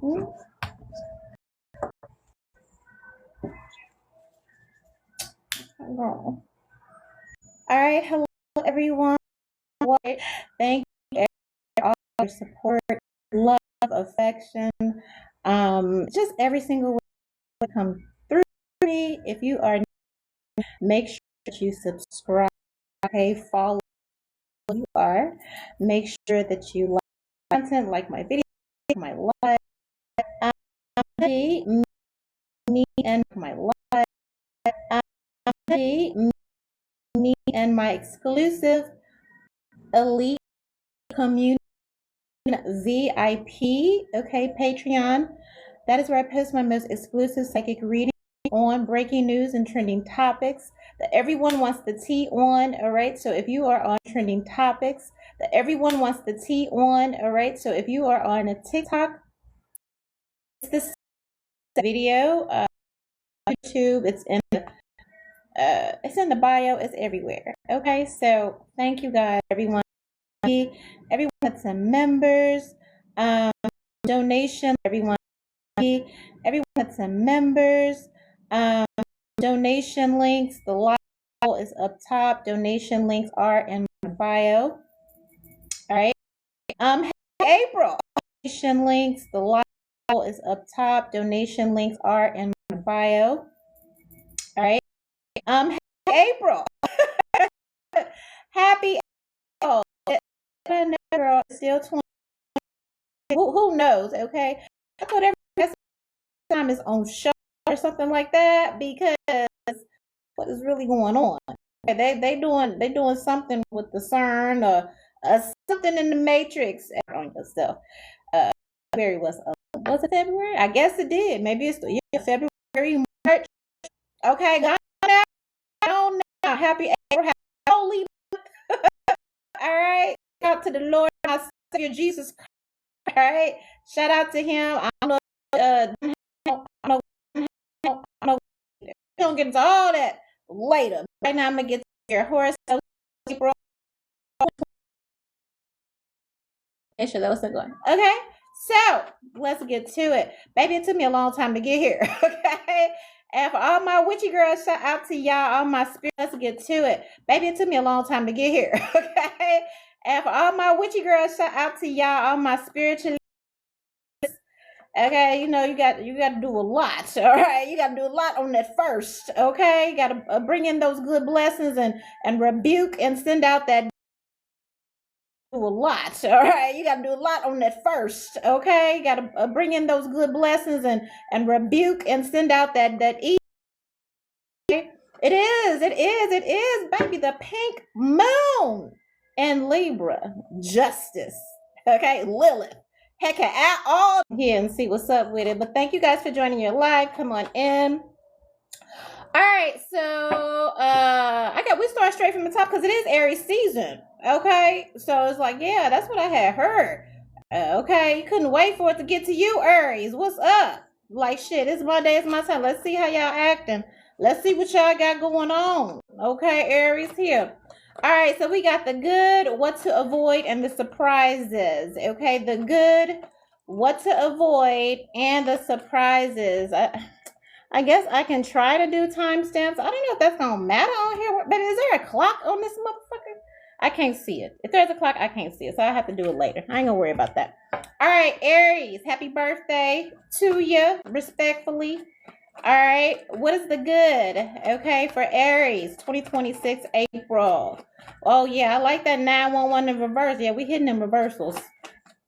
All right, hello everyone. Thank you for all your support, love, affection, just every single way that come through me. If you are new, make sure that you subscribe, okay, follow who you are. Make sure that you like content, like my video, my live, me and my live, me and my exclusive elite community VIP, okay, Patreon. That is where I post my most exclusive psychic reading on breaking news and trending topics that everyone wants the tea on, all right? So if you are on trending topics that everyone wants the tea on, all right? So if you are on a TikTok, it's this video, YouTube, it's in the bio, it's everywhere, okay? So thank you guys, everyone that's in members, donation, everyone that's in members, donation links, the live is up top, donation links are in my bio. All right, hey April, donation links, the live is up top, donation links are in my bio. All right, hey April, happy April. Girl, still 20. Who knows? Okay, I thought every time is on show or something like that, because what is really going on? They doing something with the CERN or something in the Matrix on yourself. February was it February? I guess it did. Maybe it's February, March. Okay, God now. Happy April, happy holy. All right, shout out to the Lord, our Savior Jesus Christ. All right, shout out to him. I don't know. We're gonna get into all that later. Right now, I'm gonna get to your horoscope. Make sure that was going. Okay, so let's get to it. Baby, it took me a long time to get here. Okay, and for all my witchy girls, shout out to y'all, all my spirit. Let's get to it. Baby, it took me a long time to get here. Okay, and for all my witchy girls, shout out to y'all, all my spiritual. Okay, you know you got to do a lot. All right, you got to do a lot on that first. Okay, you got to bring in those good blessings and rebuke and send out that. Do a lot. All right, you got to do a lot on that first. Okay, you got to bring in those good blessings and rebuke and send out that evil. It is, baby, the pink moon in Libra, justice. Okay, Lilith. Heck, I all here and see what's up with it. But thank you guys for joining your live. Come on in. All right, so we start straight from the top because it is Aries season. Okay, so it's like, yeah, that's what I had heard. Okay, you couldn't wait for it to get to you, Aries. What's up? Like, shit, it's my day, it's my time. Let's see how y'all acting. Let's see what y'all got going on. Okay, Aries here. All right, so we got the good, what to avoid, and the surprises. Okay, the good, what to avoid, and the surprises. I guess I can try to do timestamps. I don't know if that's gonna matter on here, but is there a clock on this motherfucker? I can't see it. If there's a clock, I can't see it, so I have to do it later. I ain't gonna worry about that. All right, Aries, happy birthday to you, respectfully. All right, what is the good? Okay, for Aries, 2026 April. Oh yeah, I like that 911 in reverse. Yeah, we hitting them reversals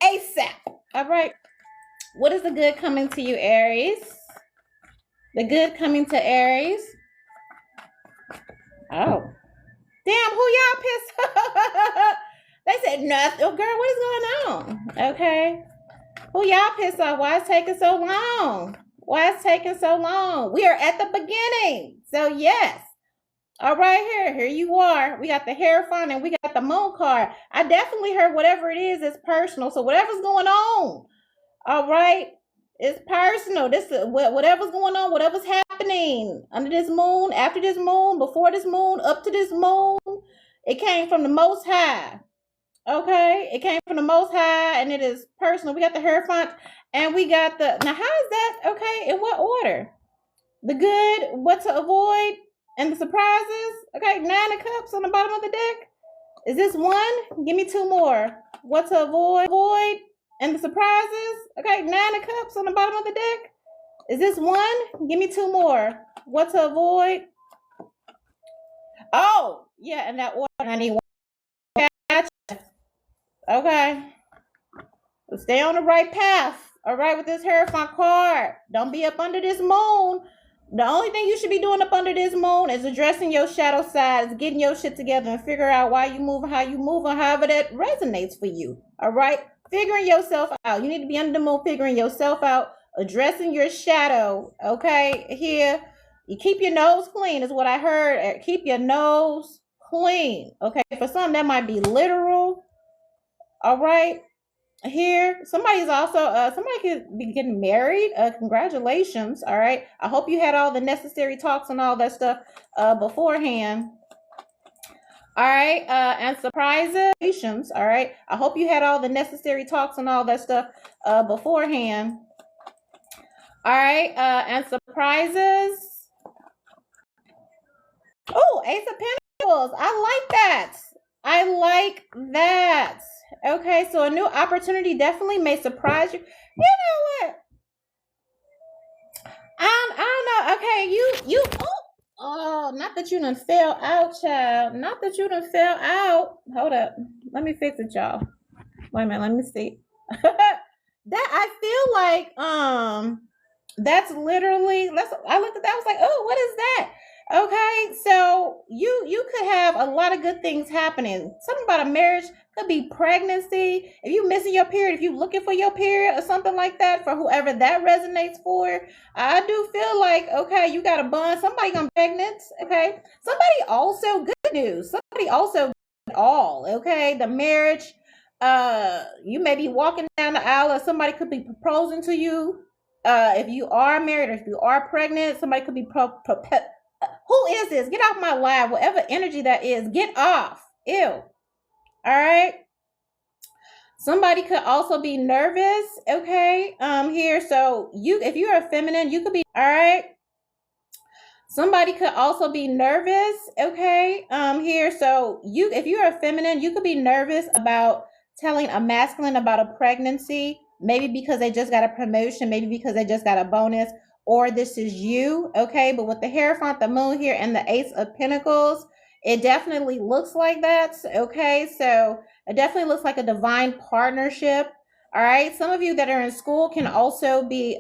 ASAP. All right, what is the good coming to you, Aries? The good coming to Aries. Oh. Damn, who y'all pissed off? They said nothing. Oh, girl, what is going on? Okay. Who y'all pissed off? Why it's taking so long? Why it's taking so long? We are at the beginning. So, yes. All right, here you are. We got the Hierophant and we got the Moon card. I definitely heard whatever it is personal. So, whatever's going on. All right. It's personal. This is whatever's going on, whatever's happening under this moon, after this moon, before this moon, up to this moon. It came from the Most High. Okay? It came from the Most High, and it is personal. We got the Hierophant And we got now how is that? Okay, in what order? The good, what to avoid, and the surprises. Okay, 9 of cups on the bottom of the deck. Is this one? Give me two more. What to avoid, and the surprises. Okay, 9 of cups on the bottom of the deck. Is this one? Give me two more. What to avoid? Oh, yeah, in that order. I need one. Gotcha. Okay. Stay on the right path. All right, with this Hierophant card. Don't be up under this moon. The only thing you should be doing up under this moon is addressing your shadow side, is getting your shit together and figure out why you move and how you move and however that resonates for you. All right? Figuring yourself out. You need to be under the moon figuring yourself out, addressing your shadow. Okay? Here. You keep your nose clean is what I heard. Keep your nose clean. Okay? For some, that might be literal. All right? Here somebody's also somebody could be getting married. Congratulations. All right, I hope you had all the necessary talks and all that stuff beforehand. All right, and surprises. All right, I hope you had all the necessary talks and all that stuff beforehand. All right, and surprises. Oh, Ace of Pentacles. I like that. I like that. Okay, so a new opportunity definitely may surprise you. You know what? I don't know. Okay, not that you done fell out, child. Not that you done fell out. Hold up. Let me fix it, y'all. Wait a minute, let me see. That I feel like that's literally I looked at that, I was like, oh, what is that? Okay, so you could have a lot of good things happening. Something about a marriage, could be pregnancy. If you missing your period, if you looking for your period or something like that, for whoever that resonates for, I do feel like, okay, you got a bond. Somebody gonna be pregnant. Okay, somebody also good news. Somebody also all okay. The marriage. You may be walking down the aisle, or somebody could be proposing to you. If you are married or if you are pregnant, somebody could be who is this? Get off my live. Whatever energy that is, get off. Ew. All right. Somebody could also be nervous. Okay. Here. So if you're a feminine, you could be, all right. Somebody could also be nervous. Okay. Here. So if you're a feminine, you could be nervous about telling a masculine about a pregnancy, maybe because they just got a promotion, maybe because they just got a bonus, or this is you. Okay, but with the Hierophant, the moon here, and the Ace of Pentacles, it definitely looks like that. Okay, so it definitely looks like a divine partnership. All right, some of you that are in school can also be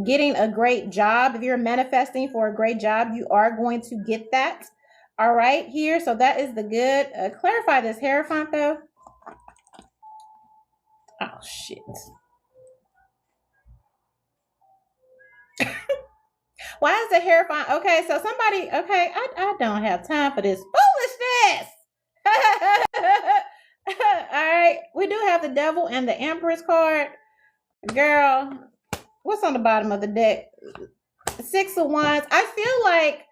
getting a great job. If you're manifesting for a great job, you are going to get that. All right, here, so that is the good. Clarify this Hierophant though. Oh shit. Why is the Hierophant? Okay, so somebody, okay, I don't have time for this foolishness. All right, we do have the Devil and the Empress card. Girl, what's on the bottom of the deck? 6 of Wands. I feel like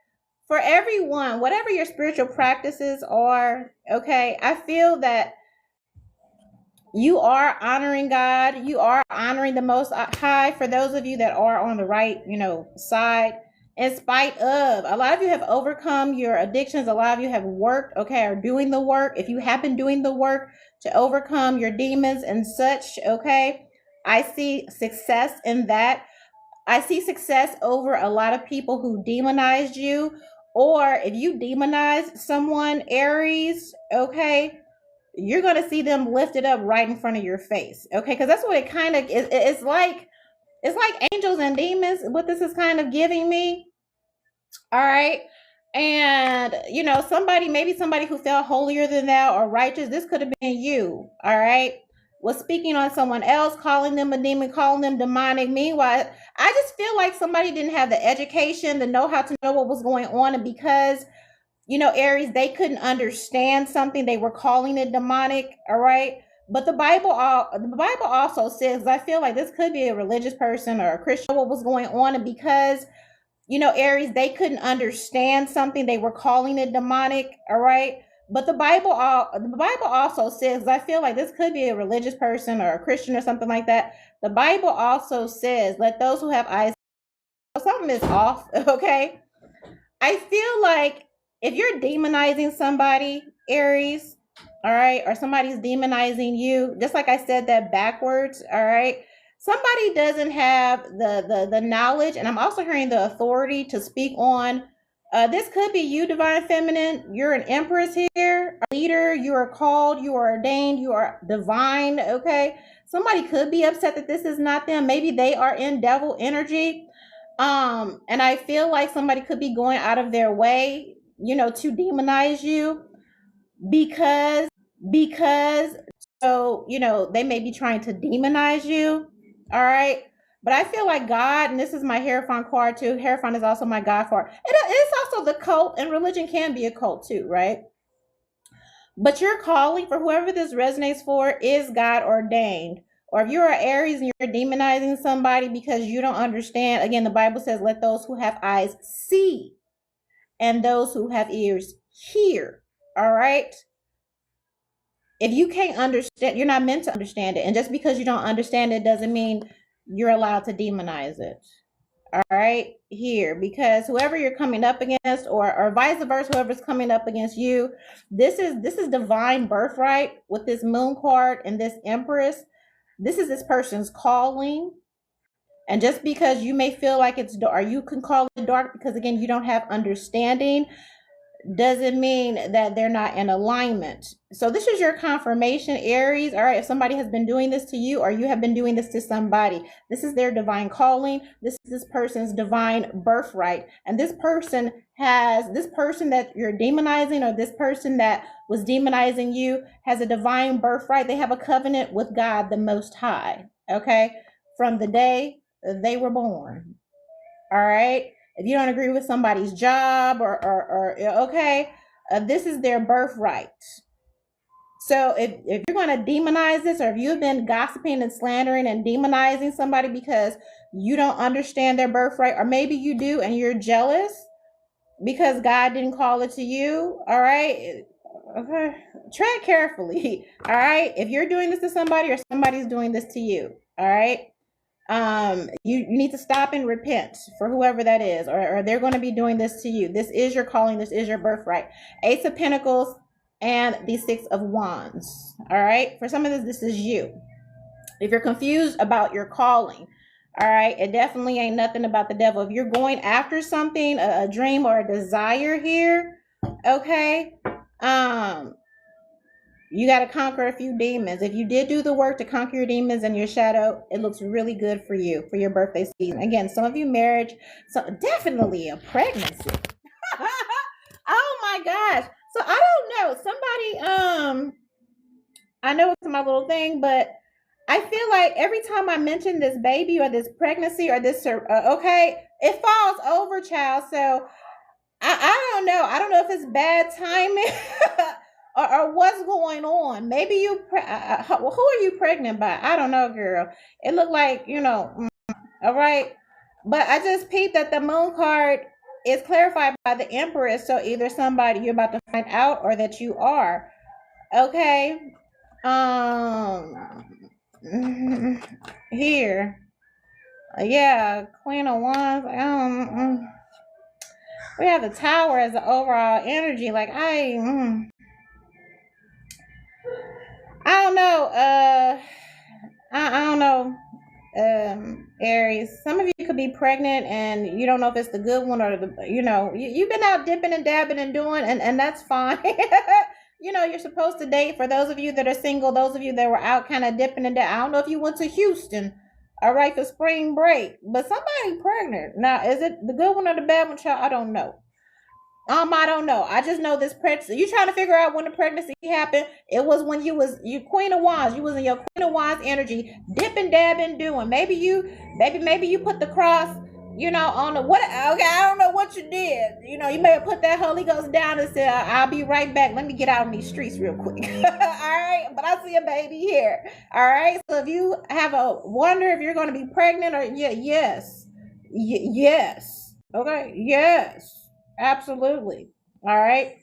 for everyone, whatever your spiritual practices are, okay, I feel that you are honoring God. You are honoring the Most High. For those of you that are on the right, side, in spite of, a lot of you have overcome your addictions. A lot of you have worked, okay, are doing the work. If you have been doing the work to overcome your demons and such, okay, I see success in that. I see success over a lot of people who demonized you, or if you demonized someone, Aries, okay, you're going to see them lifted up right in front of your face. Okay, because that's what it kind of is. It's like angels and demons, what this is kind of giving me. All right. And maybe somebody who felt holier than thou or righteous, this could have been you. All right, was speaking on someone else, calling them a demon, calling them demonic. Meanwhile, I just feel like somebody didn't have the education, the know-how to know what was going on, and because Aries, they couldn't understand something, they were calling it demonic. All right, but the Bible also says, I feel like this could be a religious person or a Christian, what was going on, and because Aries, they couldn't understand something, they were calling it demonic. All right, But the Bible also says, I feel like this could be a religious person or a Christian or something like that. The Bible also says, let those who have eyes, something is off, okay? I feel like if you're demonizing somebody, Aries, all right, or somebody's demonizing you, just like I said that backwards, all right, somebody doesn't have the knowledge, and I'm also hearing the authority to speak on. This could be you, divine feminine. You're an empress here, a leader. You are called. You are ordained. You are divine. Okay, somebody could be upset that this is not them. Maybe they are in devil energy. And I feel like somebody could be going out of their way, to demonize you because because so, they may be trying to demonize you. All right. But I feel like God, and this is my Hierophant card too. Hierophant is also my God card. It's also the cult, and religion can be a cult too, right? But your calling, for whoever this resonates for, is God ordained. Or if you're an Aries and you're demonizing somebody because you don't understand, again, the Bible says, let those who have eyes see and those who have ears hear. All right? If you can't understand, you're not meant to understand it. And just because you don't understand it doesn't mean you're allowed to demonize it. All right, here, because whoever you're coming up against, or vice versa, whoever's coming up against you, this is divine birthright with this moon card and this empress. This is this person's calling. And just because you may feel like it's dark, or you can call it dark because again you don't have understanding, doesn't mean that they're not in alignment. So this is your confirmation, Aries. All right, if somebody has been doing this to you, or you have been doing this to somebody, this is their divine calling. This is this person's divine birthright. And this person that you're demonizing, or this person that was demonizing you, has a divine birthright. They have a covenant with God the Most High, okay, from the day they were born. All right. If you don't agree with somebody's job, or okay, this is their birthright. So if you're going to demonize this, or if you've been gossiping and slandering and demonizing somebody because you don't understand their birthright, or maybe you do and you're jealous because God didn't call it to you, all right, okay, tread carefully. All right, if you're doing this to somebody, or somebody's doing this to you, all right, you need to stop and repent for whoever that is, or they're going to be doing this to you. This is your calling. This is your birthright. Ace of Pentacles and the Six of Wands. All right. For some of this is you. If you're confused about your calling, all right, it definitely ain't nothing about the devil. If you're going after something, a dream or a desire here, okay, you got to conquer a few demons. If you did do the work to conquer your demons and your shadow, it looks really good for you for your birthday season. Again, some of you marriage, so definitely a pregnancy. Oh my gosh. So I don't know. Somebody, I know it's my little thing, but I feel like every time I mention this baby or this pregnancy or this, okay, it falls over, child. So I don't know. I don't know if it's bad timing. Or what's going on? Maybe you, who are you pregnant by? I don't know, girl. It looked like, all right. But I just peeped that the moon card is clarified by the Empress. So either somebody you're about to find out, or that you are. Okay. Here. Yeah, Queen of Wands. We have the Tower as the overall energy. Like, I don't know. I don't know. Aries, some of you could be pregnant and you don't know if it's the good one, or you've been out dipping and dabbing and doing, and that's fine. You're supposed to date. For those of you that are single, those of you that were out kind of dipping and dabbing. I don't know if you went to Houston, all right, for spring break, but somebody pregnant. Now, is it the good one or the bad one, child? I don't know. I don't know. I just know this pregnancy. You trying to figure out when the pregnancy happened? It was when you Queen of Wands. You was in your Queen of Wands energy, dipping, dabbing, doing. Maybe you put the cross, on the what? Okay, I don't know what you did. You may have put that Holy Ghost down and said, "I'll be right back. Let me get out on these streets real quick." All right, but I see a baby here. All right, so if you have a wonder if you're going to be pregnant, or yes, yes, okay, yes. Absolutely. All right.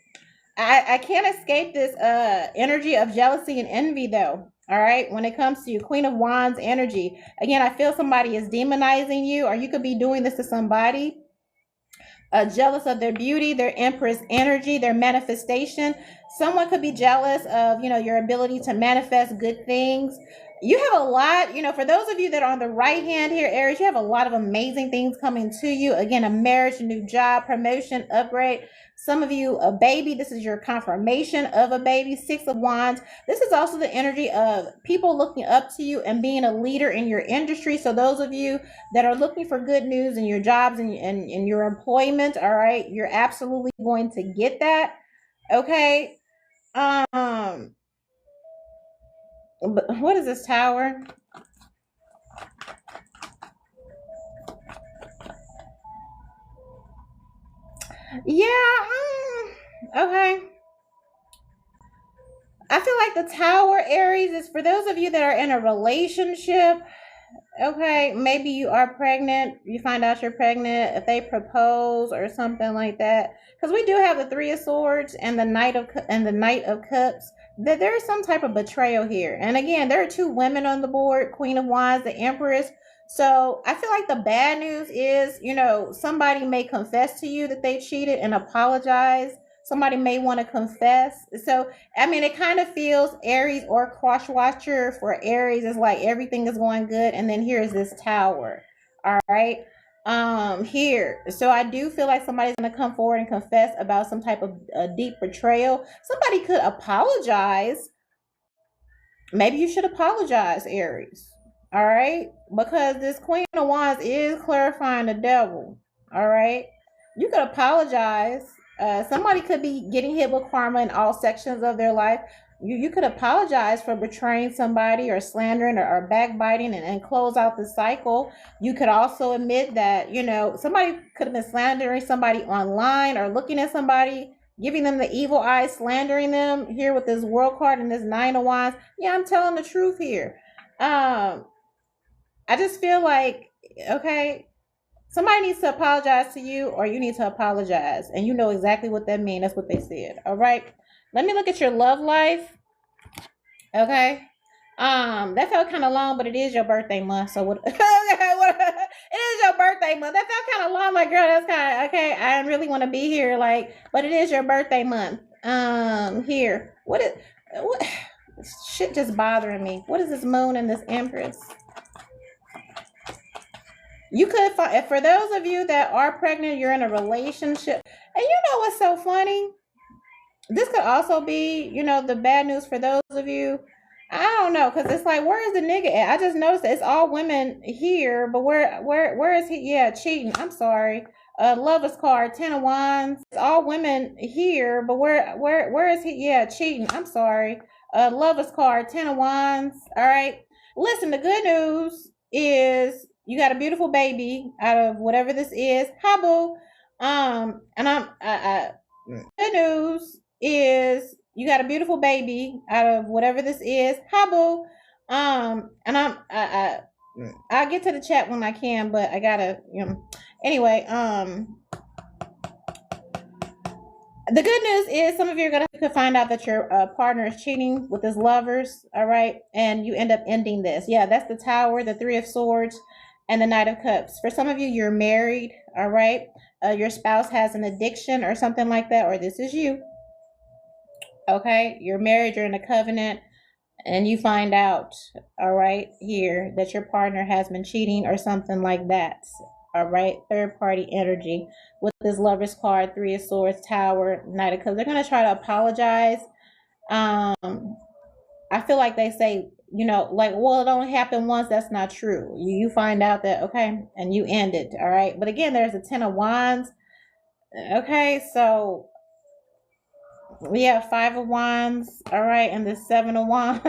I can't escape this energy of jealousy and envy though. All right, when it comes to you, Queen of Wands energy, again, I feel somebody is demonizing you, or you could be doing this to somebody, jealous of their beauty, their empress energy, their manifestation. Someone could be jealous of, your ability to manifest good things. You have a lot, for those of you that are on the right hand here, Aries, you have a lot of amazing things coming to you. Again, a marriage, a new job, promotion, upgrade. Some of you, a baby. This is your confirmation of a baby. Six of Wands. This is also the energy of people looking up to you and being a leader in your industry. So those of you that are looking for good news in your jobs and your employment, all right, you're absolutely going to get that. Okay. What is this tower? Yeah. Okay. I feel like the tower, Aries, is for those of you that are in a relationship. Okay, maybe you are pregnant. You find out you're pregnant. If they propose or something like that, because we do have the Three of Swords and the Knight of Cups. That there is some type of betrayal here. And again, there are two women on the board: Queen of Wands, the Empress. So I feel like the bad news is, somebody may confess to you that they cheated and apologize. Somebody may want to confess. So I mean, it kind of feels Aries or cross watcher for Aries is like everything is going good, and then here's this tower. All right. Here. So I do feel like somebody's gonna come forward and confess about some type of deep betrayal. Somebody could apologize. Maybe you should apologize, Aries. All right, because this Queen of Wands is clarifying the devil. All right, you could apologize. Somebody could be getting hit with karma in all sections of their life. You could apologize for betraying somebody or slandering or backbiting and close out the cycle. You could also admit that, somebody could have been slandering somebody online or looking at somebody, giving them the evil eye, slandering them here with this world card and this Nine of Wands. Yeah, I'm telling the truth here. I just feel like, okay, somebody needs to apologize to you, or you need to apologize. And you know exactly what that means. That's what they said. All right. Let me look at your love life. Okay. That felt kind of long, but it is your birthday month. So what? It is your birthday month. That felt kind of long, like girl. That's kind of okay. I really want to be here, like, but it is your birthday month. Here, what shit just bothering me? What is this moon and this Empress? You could find, for those of you that are pregnant, you're in a relationship, and you know what's so funny? This could also be, the bad news for those of you. I don't know, cause it's like, where is the nigga at? I just noticed that it's all women here, but where is he? Yeah, cheating. I'm sorry. Lover's card, Ten of Wands. It's all women here, but where is he? Yeah, cheating. I'm sorry. Lover's card, Ten of Wands. All right. Listen, the good news is you got a beautiful baby out of whatever this is. Hi, boo. And good news is you got a beautiful baby out of whatever this is. Hi, boo. And I'll get to the chat when I can, but I gotta, anyway, the good news is some of you are gonna could find out that your partner is cheating with his lovers, all right, and you end up ending this. Yeah, that's the Tower, the Three of Swords, and the Knight of Cups. For some of you, you're married, all right. Your spouse has an addiction or something like that, or this is you. Okay, you're married, you're in a covenant, and you find out, all right, here that your partner has been cheating or something like that. All right, third party energy with this Lover's card, Three of Swords, Tower, Knight of Cups. They're gonna try to apologize. I feel like they say, like, well, it only happened once. That's not true. You find out that, okay, and you end it. All right, but again, there's a Ten of Wands. Okay, so we have Five of Wands, all right, and the Seven of Wands.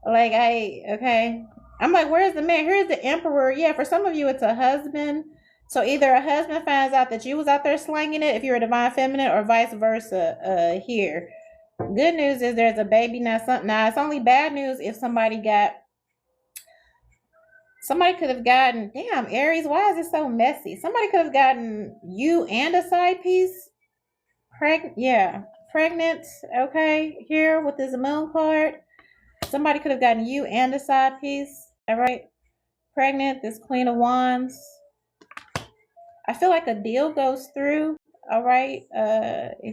Okay. I'm like, where's the man? Here's the Emperor. Yeah, for some of you, it's a husband. So either a husband finds out that you was out there slanging it if you're a divine feminine, or vice versa. Here. Good news is there's a baby now. Now it's only bad news if somebody could have gotten, damn, Aries, why is it so messy? Somebody could have gotten you and a side piece pregnant. Yeah, pregnant, okay, here with this moon card. Somebody could have gotten you and a side piece, all right? Pregnant, this Queen of Wands. I feel like a deal goes through, all right,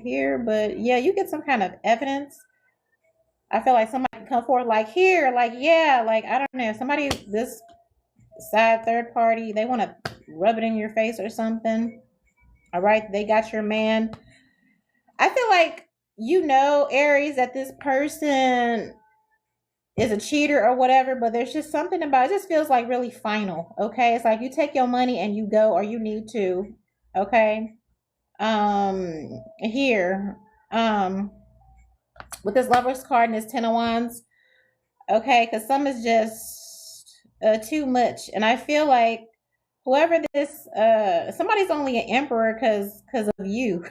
here, but yeah, you get some kind of evidence. I feel like somebody can come forward like here, like, yeah, like, I don't know, somebody, this side third party, they want to rub it in your face or something, all right? They got your man. I feel like, Aries, that this person is a cheater or whatever, but there's just something about it. Just feels like really final, okay? It's like you take your money and you go, or you need to, okay? Here, with this Lover's card and this Ten of Wands, okay, because some is just too much, and I feel like whoever this somebody's only an emperor because of you.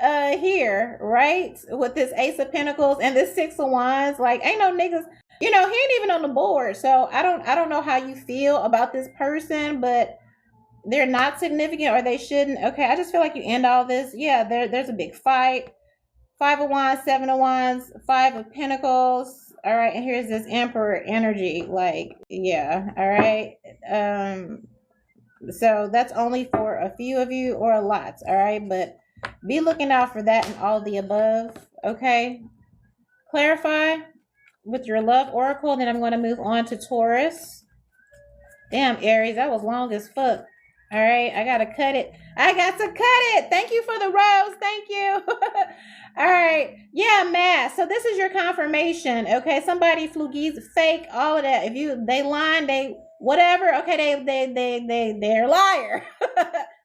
Here, right, with this Ace of Pentacles and this Six of Wands, like, ain't no niggas, he ain't even on the board. So I don't know how you feel about this person, but they're not significant, or they shouldn't. Okay, I just feel like you end all this. Yeah, there's a big fight. Five of Wands, Seven of Wands, Five of Pentacles. All right, and here's this Emperor energy. Like, yeah, all right. So that's only for a few of you or a lot, all right? But be looking out for that and all the above, okay? Clarify with your love oracle, then I'm going to move on to Taurus. Damn, Aries, that was long as fuck. All right, I got to cut it. I got to cut it. Thank you for the rose. Thank you. All right. Yeah, mass. So this is your confirmation. Okay, somebody flugies, fake, all of that. If they lying, they whatever. Okay, they're a liar.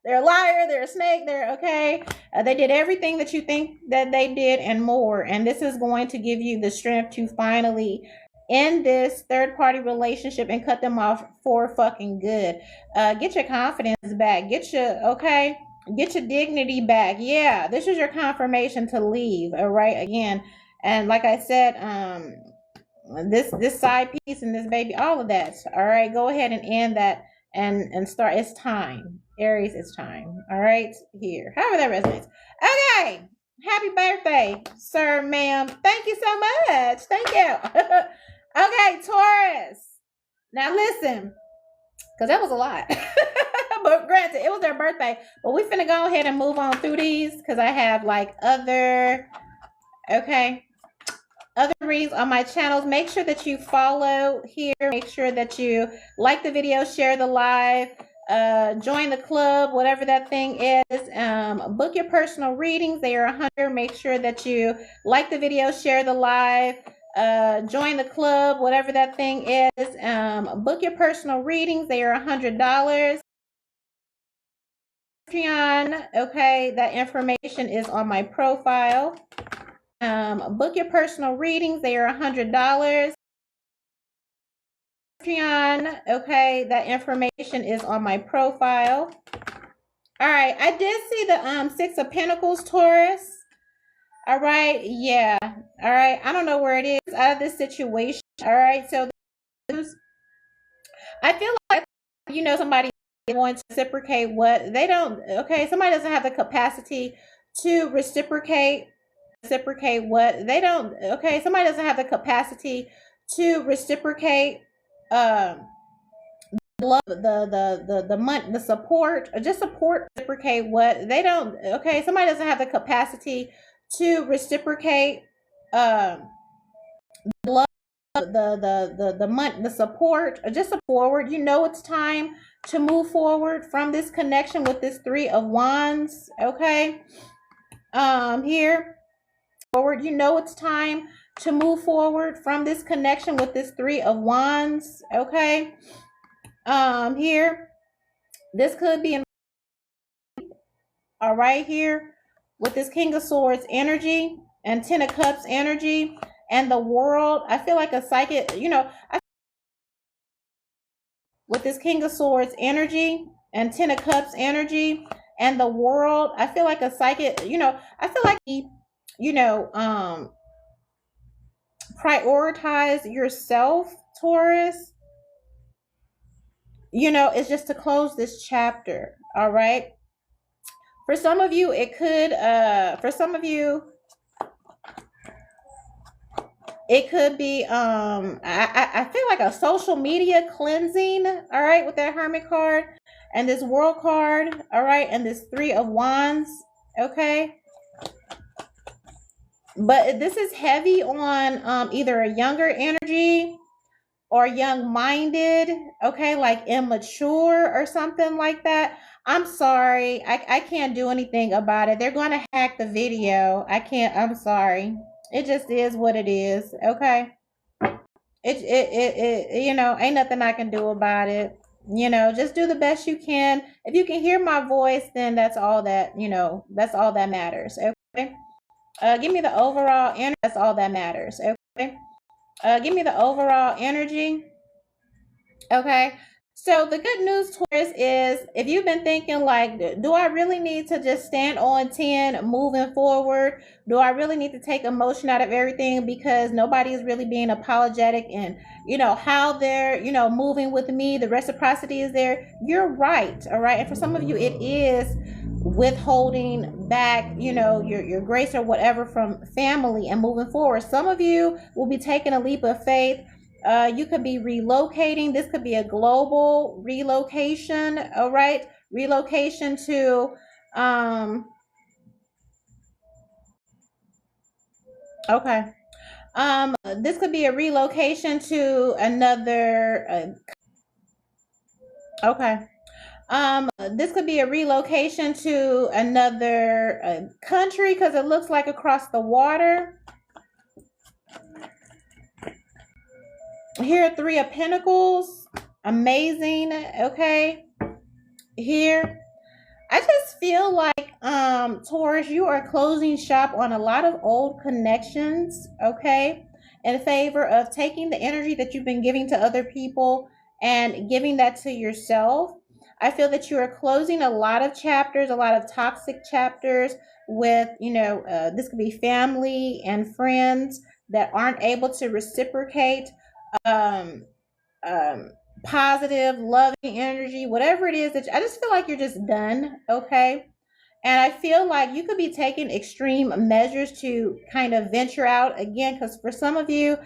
They're a liar. They're a snake. They're okay. They did everything that you think that they did and more. And this is going to give you the strength to finally end this third party relationship and cut them off for fucking good. Get your confidence back. Get your dignity back. Yeah, this is your confirmation to leave. All right, again, and like I said, this side piece and this baby, all of that. All right, go ahead and end that and start. It's time, Aries. It's time. All right, here, however that resonates. Okay, happy birthday, sir, ma'am. Thank you so much. Thank you. Okay, Taurus. Now listen, because that was a lot. But granted, it was their birthday. But we finna go ahead and move on through these because I have like other reads on my channels. Make sure that you follow here. Make sure that you like the video, share the live, join the club, whatever that thing is. Book your personal readings. They are $100. Make sure that you like the video, share the live, join the club, whatever that thing is. Book your personal readings. They are $100. Patreon, okay, that information is on my profile. Book your personal readings. They are $100. Patreon, okay, that information is on my profile. All right, I did see the Six of Pentacles, Taurus. All right, yeah. All right, I don't know where it is out of this situation. All right, so I feel like somebody wants to reciprocate what they don't. Okay, somebody doesn't have the capacity to reciprocate what they don't. Okay, somebody doesn't have the capacity to reciprocate love, the money, the support, or just support, reciprocate what they don't. Okay, somebody doesn't have the capacity to reciprocate love, the money, the support, or just forward. It's time to move forward from this connection with this Three of Wands. Okay, here forward. It's time to move forward from this connection with this Three of Wands. Okay, here, this could be in all right here with this King of Swords energy and Ten of Cups energy and the World. I feel like a psychic, with this King of Swords energy and Ten of Cups energy and the World. I feel like a psychic, I feel like prioritize yourself, Taurus. It's just to close this chapter. All right. For some of you, it could, for some of you, It could be I feel like a social media cleansing, all right, with that Hermit card and this World card, all right, and this Three of Wands, okay. But this is heavy on either a younger energy or young minded, okay, like immature or something like that. I'm sorry. I can't do anything about it. They're going to hack the video. I can't. I'm sorry. It just is what it is, okay? Ain't nothing I can do about it. Just do the best you can. If you can hear my voice, then that's all that matters, okay? Give me the overall energy. That's all that matters, okay? Give me the overall energy. Okay. So the good news, Taurus, is if you've been thinking like, do I really need to just stand on 10 moving forward? Do I really need to take emotion out of everything because nobody is really being apologetic and how they're, moving with me, the reciprocity is there. You're right. All right. And for some of you, it is withholding back, your grace or whatever from family and moving forward. Some of you will be taking a leap of faith. You could be relocating. This could be a global relocation, all right? Relocation to, okay. This could be a relocation to another, okay. This could be a relocation to another country because it looks like across the water. Here are Three of Pentacles. Amazing. Okay. Here. I just feel like, Taurus, you are closing shop on a lot of old connections, okay, in favor of taking the energy that you've been giving to other people and giving that to yourself. I feel that you are closing a lot of chapters, a lot of toxic chapters with, this could be family and friends that aren't able to reciprocate um, um, positive, loving energy, whatever it is that I just feel like you're just done, okay? And I feel like you could be taking extreme measures to kind of venture out again, because for some of you,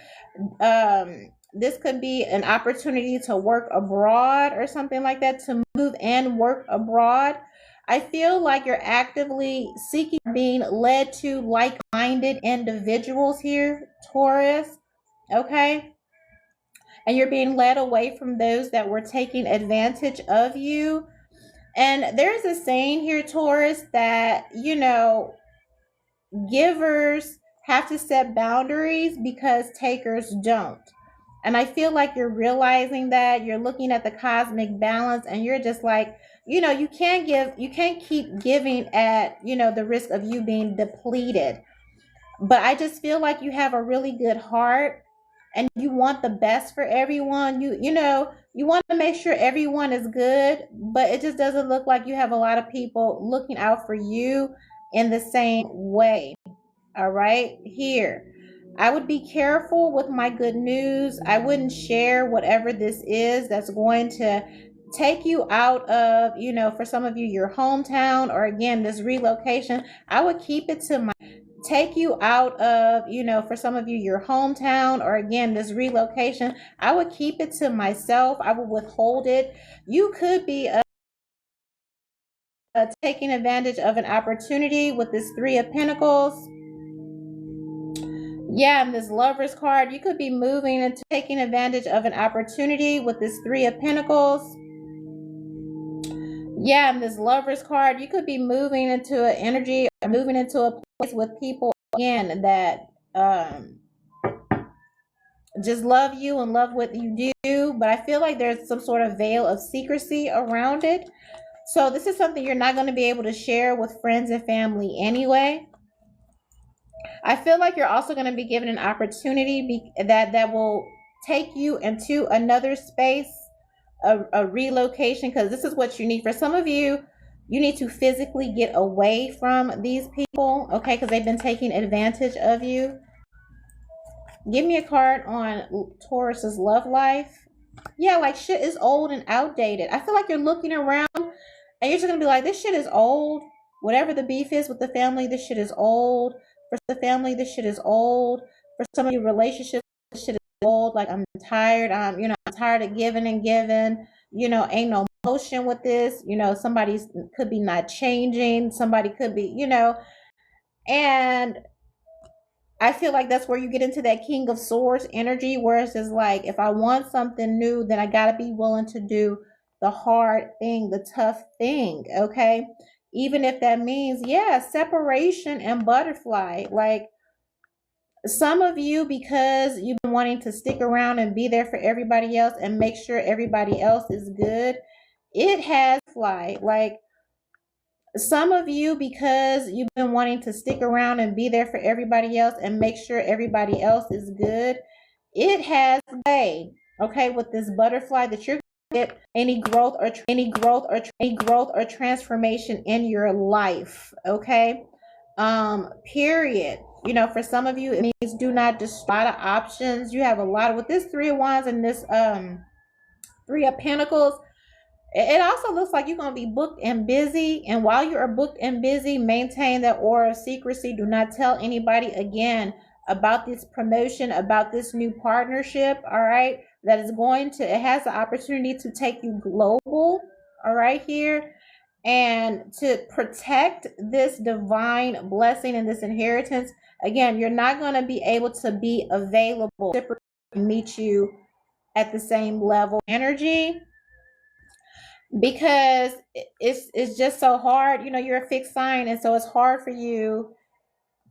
this could be an opportunity to work abroad or something like that, to move and work abroad. I feel like you're actively seeking, being led to like-minded individuals here, Taurus, okay? And you're being led away from those that were taking advantage of you. And there's a saying here, Taurus, that, givers have to set boundaries because takers don't. And I feel like you're realizing that. You're looking at the cosmic balance and you're just like, you can't keep giving at, the risk of you being depleted. But I just feel like you have a really good heart and you want the best for everyone. You want to make sure everyone is good, but it just doesn't look like you have a lot of people looking out for you in the same way. All right? Here. I would be careful with my good news. I wouldn't share whatever this is that's going to take you out of, for some of you, your hometown, or again, this relocation. I would keep it to my take you out of, for some of you, your hometown, or again, this relocation. I would keep it to myself. I would withhold it. You could be taking advantage of an opportunity with this Three of Pentacles. Yeah, and this Lover's card, you could be moving and taking advantage of an opportunity with this Three of Pentacles. Yeah, and this Lover's card, you could be moving into an energy, moving into a place with people again that just love you and love what you do, but I feel like there's some sort of veil of secrecy around it. So this is something you're not going to be able to share with friends and family anyway. I feel like you're also going to be given an opportunity that will take you into another space, a relocation, because this is what you need. For some of you, you need to physically get away from these people, okay, because they've been taking advantage of you. Give me a card on Taurus's love life. Yeah, like shit is old and outdated. I feel like you're looking around and you're just going to be like, this shit is old. Whatever the beef is with the family, this shit is old. For the family, this shit is old. For some of you, relationships shit is old. Like, I'm tired. I'm tired of giving and giving. Ain't no motion with this. Somebody could be not changing. Somebody could be, and I feel like that's where you get into that King of Swords energy, where it's just like, if I want something new, then I gotta be willing to do the hard thing, the tough thing, okay? Even if that means, yeah, separation and butterfly. Like, some of you, because you've been wanting to stick around and be there for everybody else and make sure everybody else is good, it has fly. Like, some of you, because you've been wanting to stick around and be there for everybody else and make sure everybody else is good, it has way, okay, with this butterfly, that you're gonna get any growth or transformation in your life, okay? Period. For some of you, it means do not just a lot of options. You have a lot with this Three of Wands and this Three of Pentacles. It also looks like you're going to be booked and busy. And while you are booked and busy, maintain that aura of secrecy. Do not tell anybody again about this promotion, about this new partnership. All right. That is it has the opportunity to take you global. All right, here. And to protect this divine blessing and this inheritance. Again, you're not going to be able to be available to meet you at the same level energy, because it's just so hard. You're a fixed sign, and so it's hard for you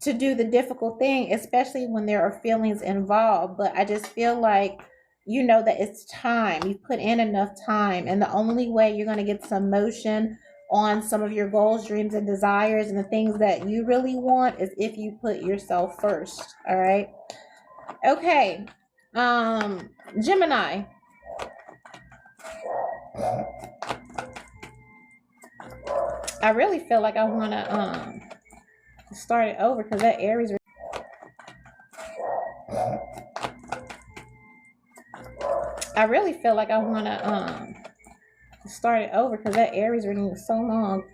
to do the difficult thing, especially when there are feelings involved. But I just feel like that it's time. You've put in enough time, and the only way you're going to get some motion on some of your goals, dreams, and desires, and the things that you really want, is if you put yourself first. All right. Okay. Gemini. I really feel like I want to start it over, because that Aries. I really feel like I want to start it over, because that Aries reading was so long.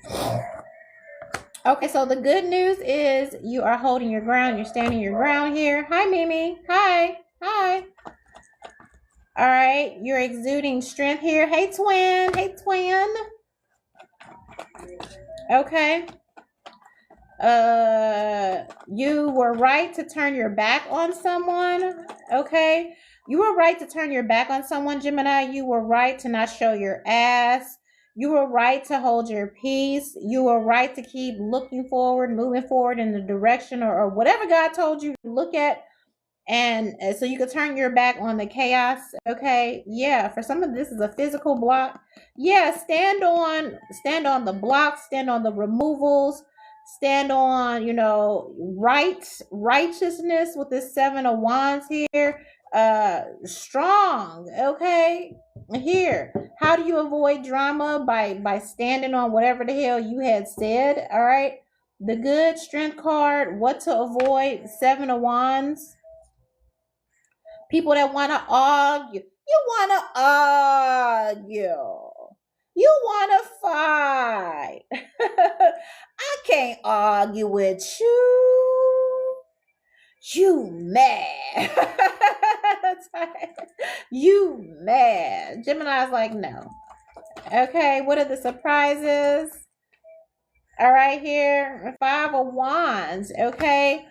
Okay, so the good news is you are holding your ground. You're standing your ground here. Hi, Mimi. Hi. Hi. All right, you're exuding strength here. Hey, twin. Hey, twin. Okay. You were right to turn your back on someone. Okay. You were right to turn your back on someone, Gemini. You were right to not show your ass. You were right to hold your peace. You were right to keep looking forward, moving forward in the direction or whatever God told you to look at. And so you could turn your back on the chaos. Okay. Yeah. For some of this is a physical block. Yeah. Stand on the blocks, stand on the removals, stand on, righteousness with this Seven of Wands here. Strong. Okay. Here. How do you avoid drama? By standing on whatever the hell you had said. All right. The good strength card, what to avoid, Seven of Wands. People that want to argue. You want to argue. You want to fight. I can't argue with you. You mad. You mad. Gemini's like, no. Okay, what are the surprises? All right, here, Five of Wands. Okay.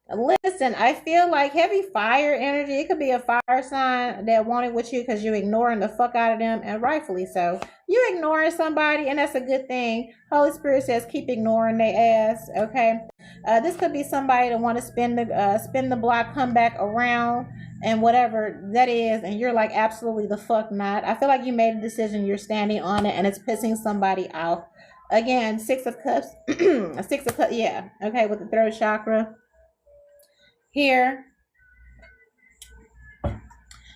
Listen, I feel like heavy fire energy. It could be a fire sign that wanted with you because you're ignoring the fuck out of them, and rightfully so. You ignoring somebody, and that's a good thing. Holy Spirit says keep ignoring their ass. Okay, this could be somebody that want to spin the block, come back around, and whatever that is, and you're like, absolutely the fuck not. I feel like you made a decision. You're standing on it, and it's pissing somebody off. Again, Six of Cups. Six of Cups. Yeah. Okay, with the throat chakra. Here,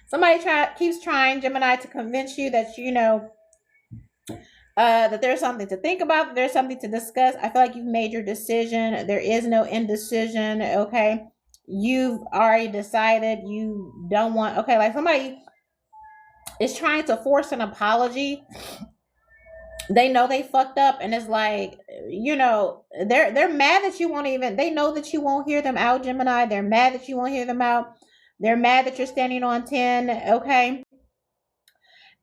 somebody keeps trying, Gemini, to convince you that that there's something to think about, that there's something to discuss. I feel like you've made your decision. There is no indecision. Okay, you've already decided you don't want. Okay, like somebody is trying to force an apology They know they fucked up, and it's like, they're mad that you won't even. They know that you won't hear them out, Gemini. They're mad that you won't hear them out. They're mad that you're standing on 10. Okay.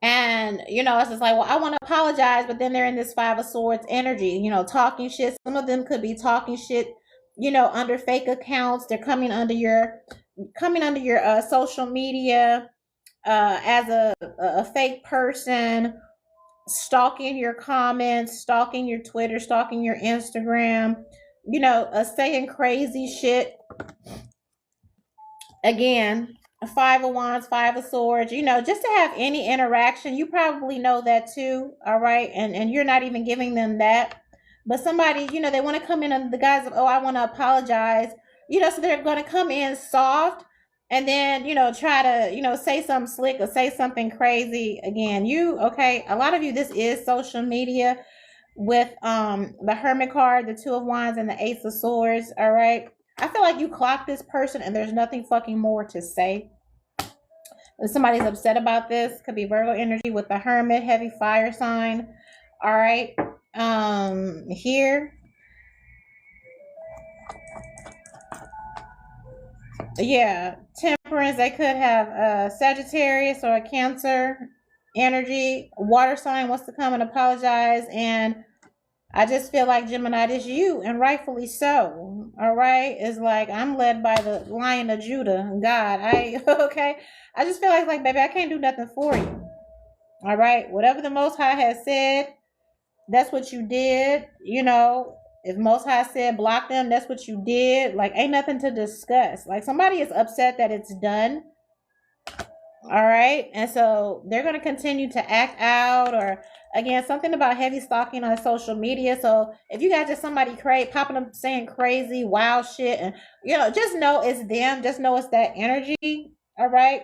And it's just like, well, I want to apologize, but then they're in this Five of Swords energy, talking shit. Some of them could be talking shit, under fake accounts. They're coming under your social media as a fake person, stalking your comments, stalking your Twitter, stalking your Instagram, saying crazy shit. Again, Five of Wands, Five of Swords, just to have any interaction. You probably know that too, all right? And you're not even giving them that. But somebody, they want to come in under the guise of, oh, I want to apologize. So they're going to come in soft and then, try to, say something slick or say something crazy. Again, okay, a lot of you, this is social media with the Hermit card, the Two of Wands, and the Ace of Swords, all right? I feel like you clock this person and there's nothing fucking more to say. If somebody's upset about this, could be Virgo energy with the Hermit, heavy fire sign. All right. Here. Yeah. Temperance, they could have a Sagittarius or a Cancer energy. Water sign wants to come and apologize. And I just feel like, Gemini, this you, and rightfully so. All right. It's like, I'm led by the Lion of Judah, God. Okay. I just feel like, baby, I can't do nothing for you. All right. Whatever the Most High has said, that's what you did. If Most High said block them, that's what you did. Like, ain't nothing to discuss. Like, somebody is upset that it's done. All right. And so they're going to continue to act out, or again, something about heavy stalking on social media. So if you got just somebody popping up saying crazy, wild shit, and, just know it's them. Just know it's that energy. All right.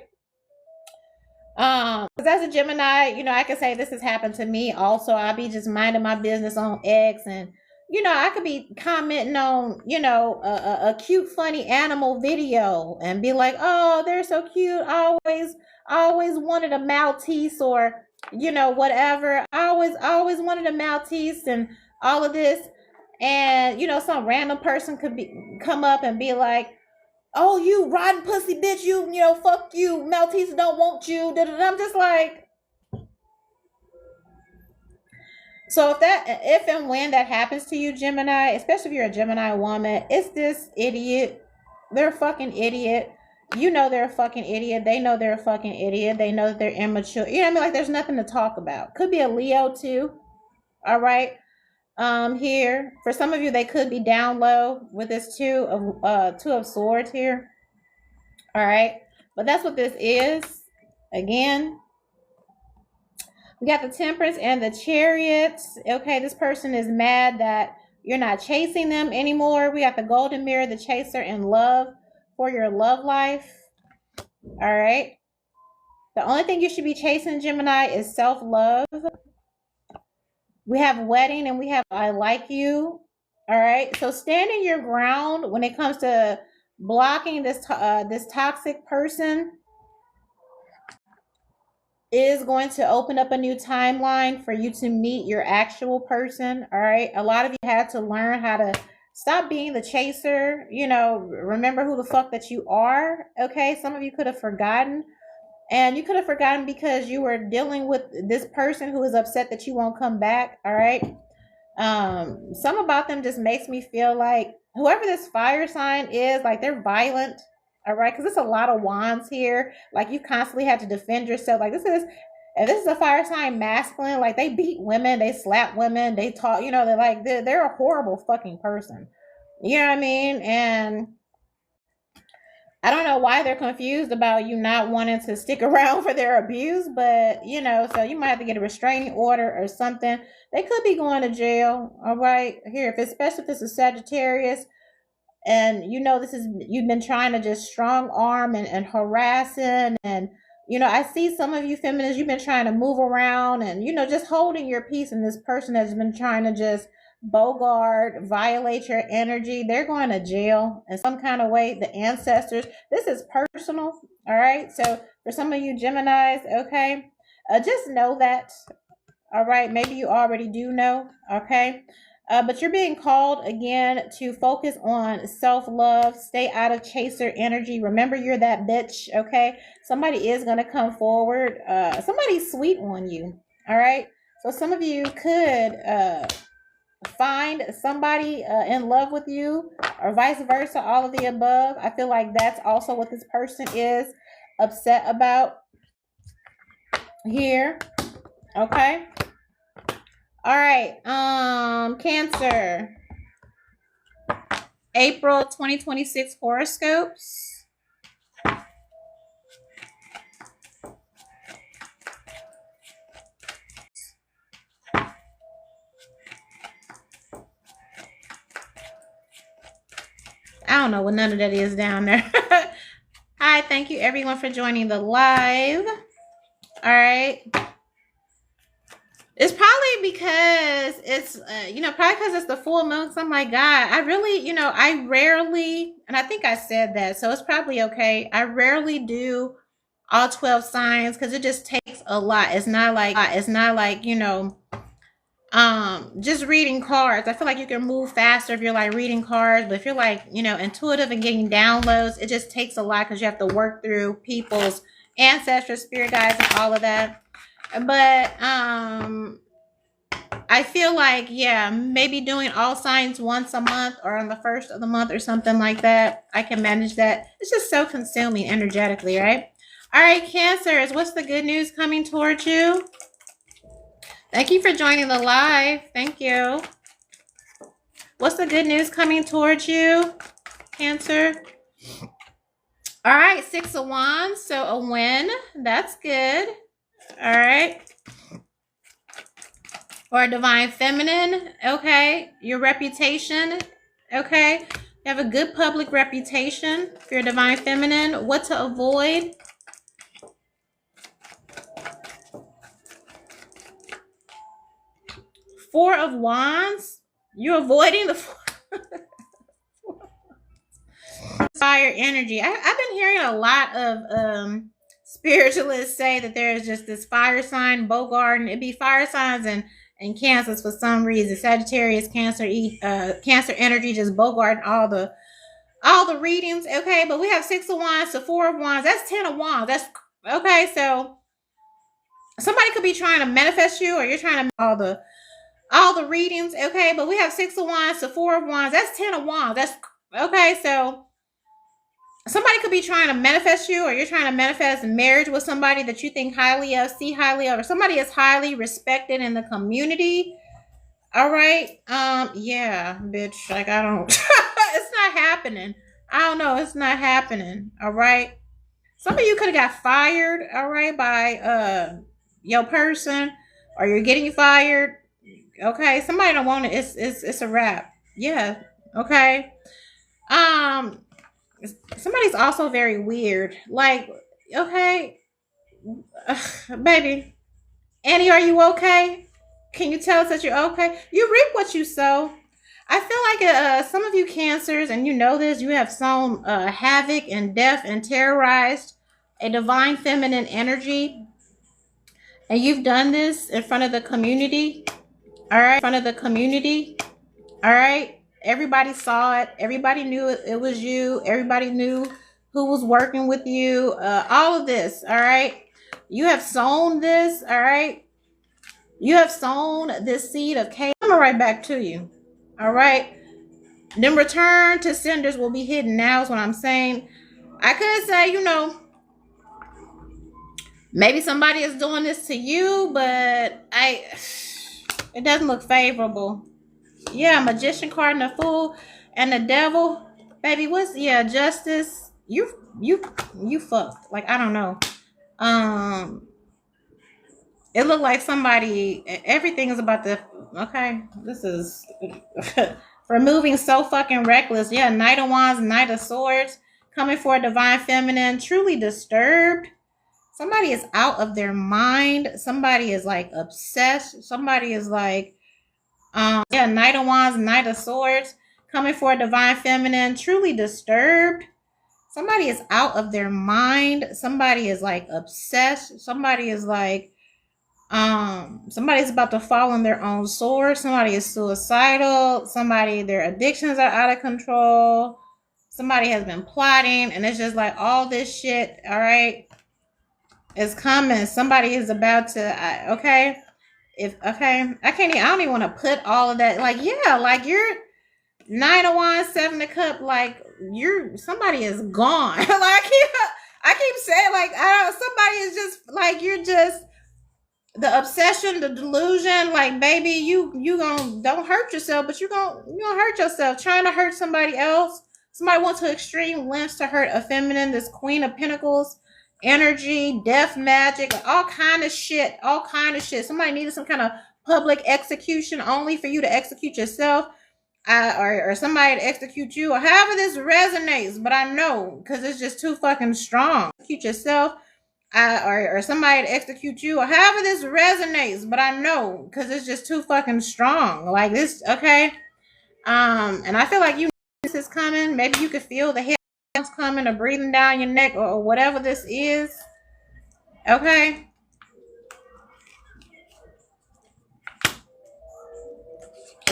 Because as a Gemini, I can say this has happened to me also. I'll be just minding my business on X, and I could be commenting on a cute funny animal video and be like, oh, they're so cute. I always wanted a Maltese, or whatever. I always wanted a Maltese and all of this. And some random person could come up and be like, oh, you rotten pussy bitch, fuck you, Maltese don't want you. I'm just like, so if and when that happens to you, Gemini, especially if you're a Gemini woman, it's this idiot. They're a fucking idiot. They're a fucking idiot. They know they're a fucking idiot. They know that they're immature. You know what I mean? Like, there's nothing to talk about. Could be a Leo too. All right. Here, for some of you, they could be down low with this Two of Swords here. All right. But that's what this is. Again, we got the Temperance and the Chariots. Okay, this person is mad that you're not chasing them anymore. We got the Golden Mirror, the Chaser, and love for your love life. All right. The only thing you should be chasing, Gemini, is self-love. We have wedding and we have I like you. All right. So standing your ground when it comes to blocking this toxic person is going to open up a new timeline for you to meet your actual person. All right. A lot of you had to learn how to stop being the chaser. Remember who the fuck that you are. Okay. Some of you could have forgotten. And you could have forgotten because you were dealing with this person who is upset that you won't come back. All right. Some about them just makes me feel like whoever this fire sign is, like, they're violent. All right. Because there's a lot of wands here. Like, you constantly have to defend yourself. Like, if this is a fire sign masculine, like, they beat women, they slap women, they talk, they're a horrible fucking person. You know what I mean? And I don't know why they're confused about you not wanting to stick around for their abuse, but so you might have to get a restraining order or something. They could be going to jail. All right. Here, especially if it's a Sagittarius, and you've been trying to just strong arm and harassing, and I see some of you feminists, you've been trying to move around and just holding your peace, and this person has been trying to just bogart, violate your energy. They're going to jail in some kind of way. The ancestors, this is personal. All right. So for some of you Geminis, okay, just know that All right. Maybe you already do know. Okay. But you're being called again to focus on self love, stay out of chaser energy. Remember, you're that bitch. Okay. Somebody is going to come forward. Somebody's sweet on you. All right. So some of you could find somebody in love with you, or vice versa, all of the above. I feel like that's also what this person is upset about here. Okay. All right. Cancer. April 2026 horoscopes. I don't know what none of that is down there. Hi, thank you everyone for joining the live. All right. It's probably because it's, probably because it's the full moon. So I'm like, God, I really, I rarely, and I think I said that, so it's probably okay. I rarely do all 12 signs because it just takes a lot. It's not like, just reading cards. I feel like you can move faster if you're like reading cards, but if you're like, intuitive and getting downloads, it just takes a lot because you have to work through people's ancestors, spirit guides, and all of that. But I feel like, yeah, maybe doing all signs once a month or on the first of the month or something like that. I can manage that. It's just so consuming energetically, right? All right, Cancers, what's the good news coming towards you? Thank you for joining the live. Thank you. What's the good news coming towards you, Cancer? All right, 6 of Wands, so a win. That's good. All right. Or divine feminine, okay. Your reputation, okay. You have a good public reputation if you're divine feminine. What to avoid? Four of Wands. You're avoiding the fire energy. I've been hearing a lot of spiritualists say that there's just this fire sign, Bogarden. It'd be fire signs and Cancers for some reason. Sagittarius, Cancer, Cancer energy, just Bogarden all the readings. Okay, but we have 6 of Wands to 4 of Wands. That's 10 of Wands. That's okay. So somebody could be trying to manifest you, or you're trying to all the readings. Okay, but we have 6 of Wands to 4 of Wands. That's 10 of Wands. That's okay. So somebody could be trying to manifest you, or you're trying to manifest marriage with somebody that you think highly of, see highly of, or somebody is highly respected in the community. All right. Yeah, bitch. Like, I don't, it's not happening. I don't know. It's not happening. All right. Some of you could have got fired. All right. By, your person, or you're getting fired. Okay. Somebody don't want it. It's a wrap. Yeah. Okay. Somebody's also very weird. Like, okay, baby, Annie, are you okay? Can you tell us that you're okay? You reap what you sow. I feel like some of you Cancers, and you know this, you have sown havoc and death and terrorized a divine feminine energy, and you've done this in front of the community. All right, in front of the community. All right. Everybody saw it. Everybody knew it was you. Everybody knew who was working with you. All of this. All right. You have sown this. All right. You have sown this seed of chaos. I'm right back to you. All right. Then return to senders will be hidden now is what I'm saying. I could say, maybe somebody is doing this to you, but it doesn't look favorable. Yeah, Magician card and the Fool and the Devil. Baby, Justice. You fucked. Like, I don't know. It looked like somebody, everything is about to, okay, this is for moving so fucking reckless. Yeah, Knight of Wands, Knight of Swords, coming for a divine feminine, truly disturbed. Somebody is out of their mind. Somebody is like obsessed. Somebody is like, Knight of Wands, Knight of Swords, coming for a divine feminine, truly disturbed. Somebody is out of their mind. Somebody is like obsessed. Somebody is like, Somebody's about to fall on their own sword. Somebody is suicidal. Somebody, their addictions are out of control. Somebody has been plotting, and it's just like all this shit, all right, is coming. Somebody is about to, okay, I can't even, I don't even want to put all of that, like, yeah, like you're Nine of Wands, Seven of Cup, like somebody is gone. Like I keep saying, like, I don't, somebody is just like, you're just, the obsession, the delusion, like, baby, you gonna, don't hurt yourself, but you gonna hurt yourself trying to hurt somebody else. Somebody went to extreme lengths to hurt a feminine. This Queen of Pentacles energy, death magic, all kind of shit, all kind of shit. Somebody needed some kind of public execution only for you to execute yourself, or somebody to execute you, or however this resonates. But I know, because it's just too fucking strong. Execute yourself, or somebody to execute you, or however this resonates. But I know, because it's just too fucking strong. Like this, okay. And I feel like this is coming. Maybe you could feel the head coming, or breathing down your neck, or whatever this is. Okay.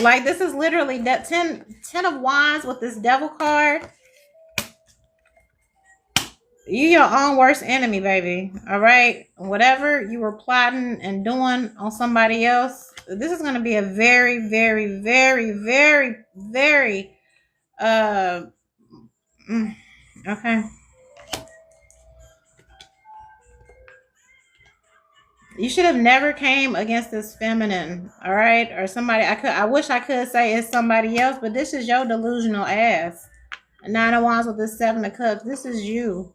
Like, this is literally that 10 of Wands with this Devil card. You your own worst enemy, baby. All right. Whatever you were plotting and doing on somebody else, this is going to be a very, very, very, very, very, okay. You should have never came against this feminine, all right? Or somebody, I wish I could say it's somebody else, but this is your delusional ass. Nine of Wands with this Seven of Cups. This is you.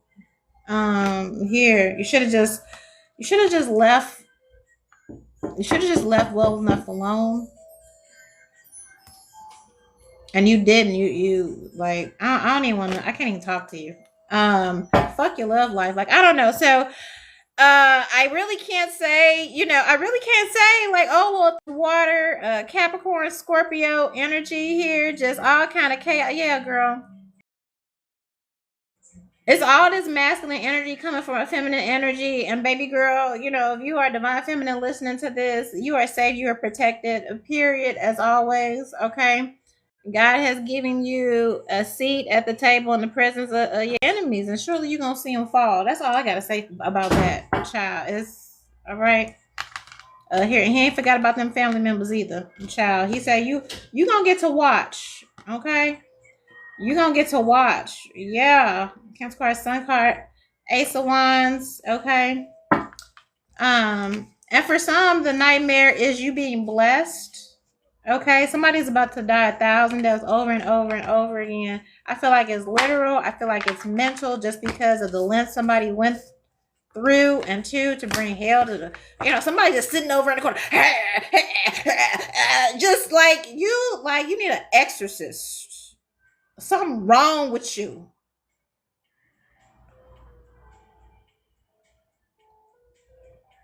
Here, you should have just left. You should have just left well enough alone. And you didn't. You like, I don't even want to, I can't even talk to you. Fuck your love life. Like, I don't know. So I really can't say, I really can't say, like, oh well, water, Capricorn, Scorpio energy here, just all kind of chaos. Yeah, girl. It's all this masculine energy coming from a feminine energy. And baby girl, if you are divine feminine listening to this, you are safe, you are protected, period, as always. Okay. God has given you a seat at the table in the presence of your enemies, and surely you're gonna see them fall. That's all I gotta say about that, child. It's all right. Here, he ain't forgot about them family members either, child. He said you gonna get to watch. Okay, you gonna get to watch. Yeah, Cancer card, Sun card, Ace of Wands. Okay. And for some, the nightmare is you being blessed. Okay, somebody's about to die 1,000 deaths over and over and over again. I feel like it's literal. I feel like it's mental, just because of the length somebody went through, and two, to bring hell to somebody just sitting over in the corner. Just like you need an exorcist. Something wrong with you.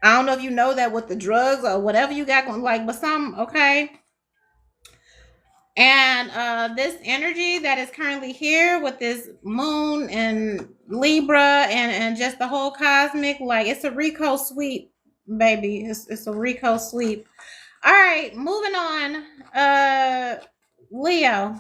I don't know if you know that with the drugs or whatever you got going, like, but okay. And this energy that is currently here with this moon and Libra and just the whole cosmic, like, it's a Rico sweep, baby. It's a Rico sweep. All right, moving on. Leo.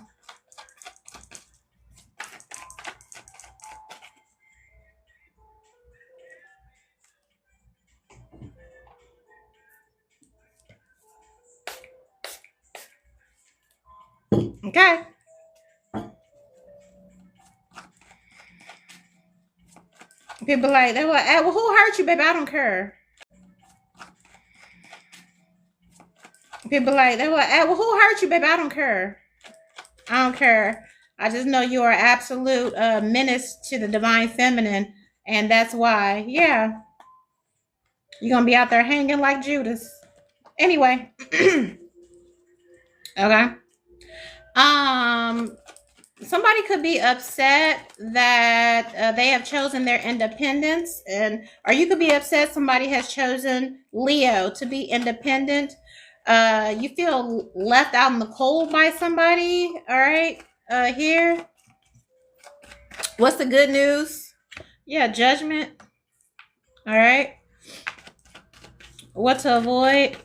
Okay. People like, they were like, well, who hurt you, baby? I don't care. People like, they were like, well, who hurt you, baby? I don't care. I don't care. I just know you are absolute menace to the divine feminine, and that's why, yeah, you're gonna be out there hanging like Judas. Anyway, okay. Somebody could be upset that they have chosen their independence, or you could be upset somebody has chosen Leo to be independent. You feel left out in the cold by somebody. All right. Here, what's the good news? Yeah, Judgment. All right. What to avoid?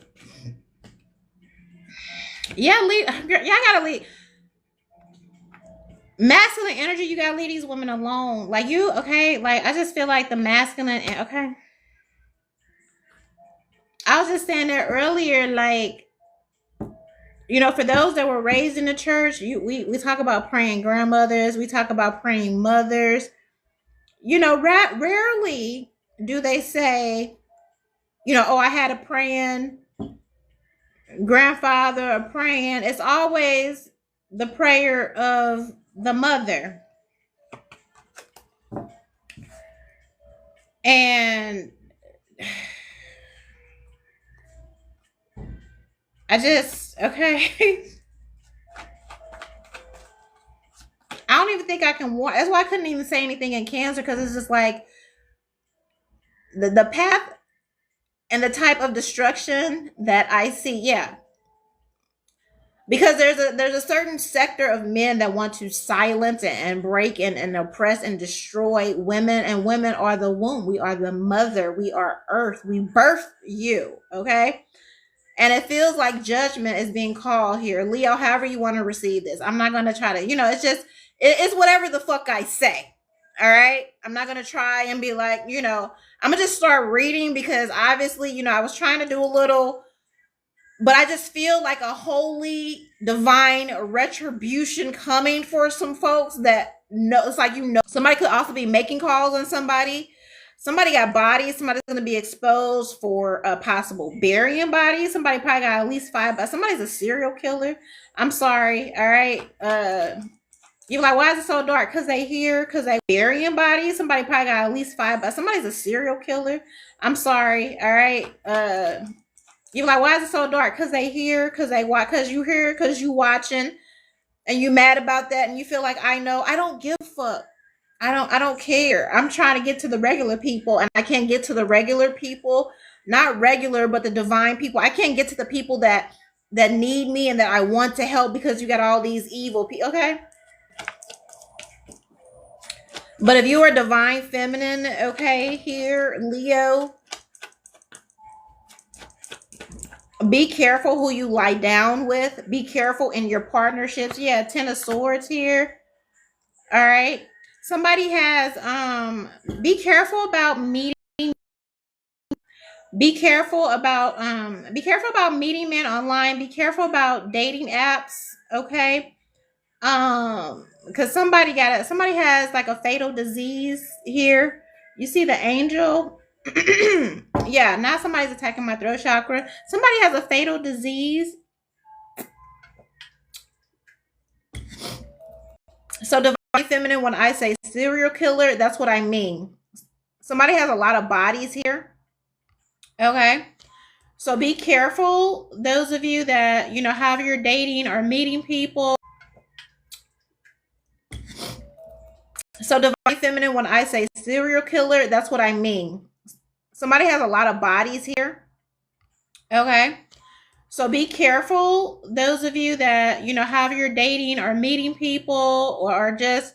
Yeah, leave. Y'all gotta leave. Masculine energy, you gotta leave these women alone. Like you, okay? Like I just feel like the masculine. Okay, I was just saying that earlier. Like for those that were raised in the church, we talk about praying grandmothers. We talk about praying mothers. Rarely do they say, oh, I had a praying grandfather or praying. It's always the prayer of the mother. And I just, okay. I don't even think I can warn. That's why I couldn't even say anything in Cancer, because it's just like the path and the type of destruction that I see. Yeah, because there's a certain sector of men that want to silence and break and oppress and destroy women, and women are the womb. We are the mother. We are earth. We birth you. Okay. And it feels like judgment is being called here. Leo, however you want to receive this. I'm not going to try to, it's just, it's whatever the fuck I say. All right. I'm not going to try and be like, I'm going to just start reading, because obviously, I was trying to do a little, but I just feel like a holy divine retribution coming for some folks that know. It's like, somebody could also be making calls on somebody. Somebody got bodies. Somebody's going to be exposed for a possible burying bodies. Somebody probably got at least 5. But somebody's a serial killer. I'm sorry. All right. You're like, why is it so dark? Because they burying bodies. Somebody probably got at least 5. But somebody's a serial killer. I'm sorry. All right. You're like, why is it so dark? Because they hear. Because they watch. Because you hear. Because you watching. And you mad about that. And you feel like, I know. I don't give a fuck. I don't care. I'm trying to get to the regular people, and I can't get to the regular people, not regular, but the divine people. I can't get to the people that need me and that I want to help, because you got all these evil people. Okay. But if you are divine feminine, okay, here, Leo, be careful who you lie down with. Be careful in your partnerships. Yeah, 10 of Swords here. All right. Somebody has be careful about meeting. Be careful about meeting men online. Be careful about dating apps, okay? Because somebody has like a fatal disease here. You see the angel? Yeah, now somebody's attacking my throat chakra. Somebody has a fatal disease. So divine feminine, when I say serial killer, that's what I mean. Somebody has a lot of bodies here. Okay. So be careful, those of you that, have your dating or meeting people. So divine feminine, when I say serial killer, that's what I mean. Somebody has a lot of bodies here. Okay. So be careful, those of you that, have your dating or meeting people, or just,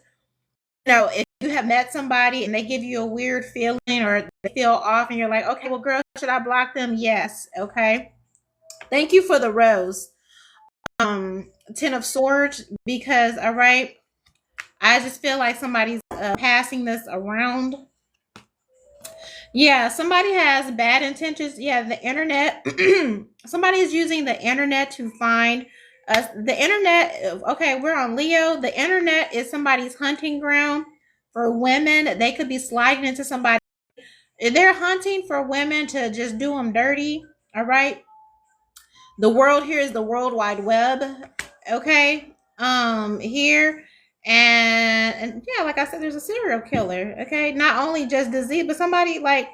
if you have met somebody and they give you a weird feeling or they feel off and you're like, okay, well, girl, should I block them? Yes. Okay. Thank you for the rose. 10 of Swords, because, all right, I just feel like somebody's passing this around. Yeah, somebody has bad intentions. Yeah, the internet. Somebody is using the internet to find us. The internet. Okay, we're on Leo. The internet is somebody's hunting ground for women. They could be sliding into somebody. They're hunting for women to just do them dirty. All right. The world here is the World Wide Web. Okay. Here. And yeah, like I said, there's a serial killer. Okay, not only just disease, but somebody like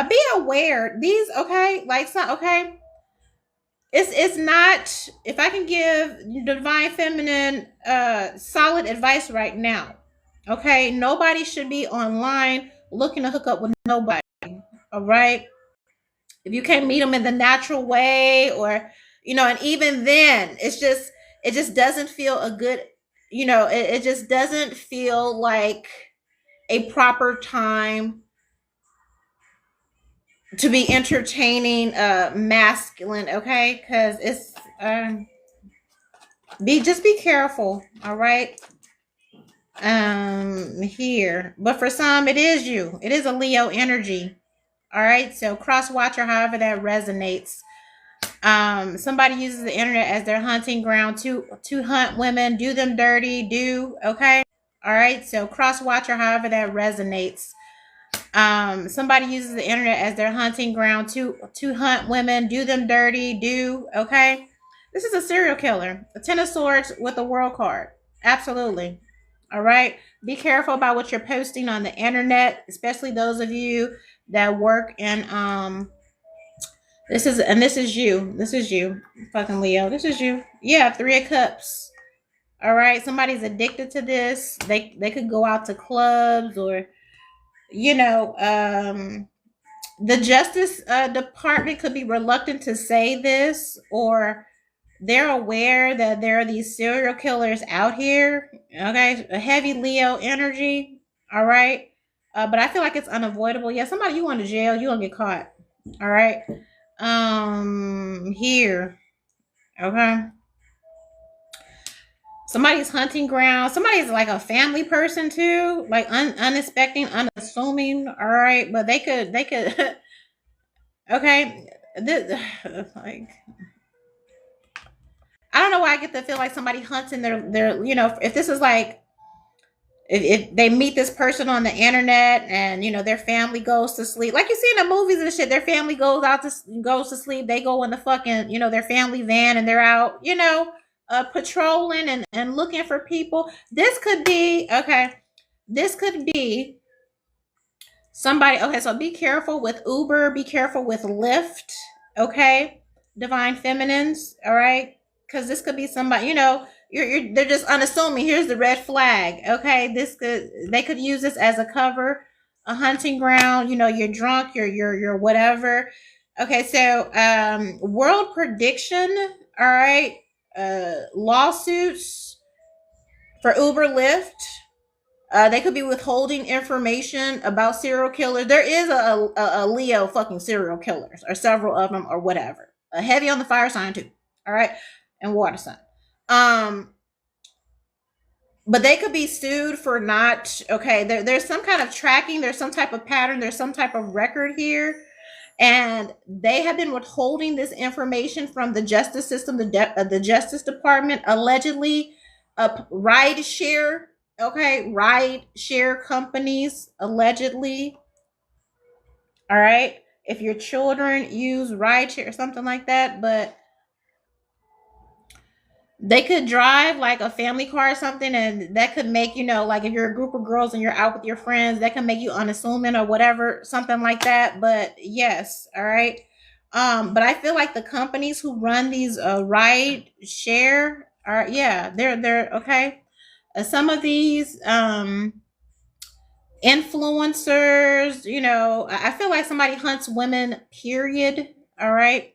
be aware. These okay, like some okay. It's not. If I can give divine feminine solid advice right now, okay, nobody should be online looking to hook up with nobody. All right, if you can't meet them in the natural way, or and even then it just doesn't feel a good, it just doesn't feel like a proper time to be entertaining, masculine, okay? Because it's be careful, all right? Here, but for some, it is you. It is a Leo energy, all right? So cross watch or however that resonates. Somebody uses the internet as their hunting ground to hunt women, do them dirty, okay? All right, so cross watch or however that resonates. Somebody uses the internet as their hunting ground to hunt women, do them dirty, okay? This is a serial killer. A 10 of Swords with a World card. Absolutely. All right. Be careful about what you're posting on the internet, especially those of you that work in this is you. This is you. Fucking Leo. This is you. Yeah, 3 of Cups. All right. Somebody's addicted to this. They could go out to clubs or you know, the Justice Department could be reluctant to say this, or they're aware that there are these serial killers out here. Okay, a heavy Leo energy. All right, but I feel like it's unavoidable. Yeah, somebody you going to jail, you gonna get caught. All right. Here. Okay. Somebody's hunting ground. Somebody's like a family person too, like unexpecting, unassuming. All right, but they could. Okay, this, like I don't know why I get to feel like somebody hunting their if this is like if they meet this person on the internet and their family goes to sleep like you see in the movies and shit, their family goes to sleep, they go in the fucking their family van and they're out patrolling and looking for people. This could be somebody. Okay, so be careful with Uber, be careful with Lyft, okay? Divine feminines, all right? Because this could be somebody, they're just unassuming. Here's the red flag, okay? They could use this as a cover, a hunting ground, you're drunk, you're whatever. Okay, so world prediction, all right? Lawsuits for Uber, Lyft. They could be withholding information about serial killers. There is a Leo fucking serial killers, or several of them, or whatever. Heavy on the fire sign too. All right, and water sign. But they could be sued for not okay. There's some kind of tracking. There's some type of pattern. There's some type of record here, and they have been withholding this information from the justice system, the Justice Department, allegedly. Ride share, okay, ride share companies, allegedly. All right, if your children use ride share or something like that, but they could drive like a family car or something, and that could make like if you're a group of girls and you're out with your friends, that can make you unassuming or whatever, something like that. But yes, all right. But I feel like the companies who run these ride share are, yeah, they're okay. Some of these influencers, I feel like somebody hunts women, period. All right.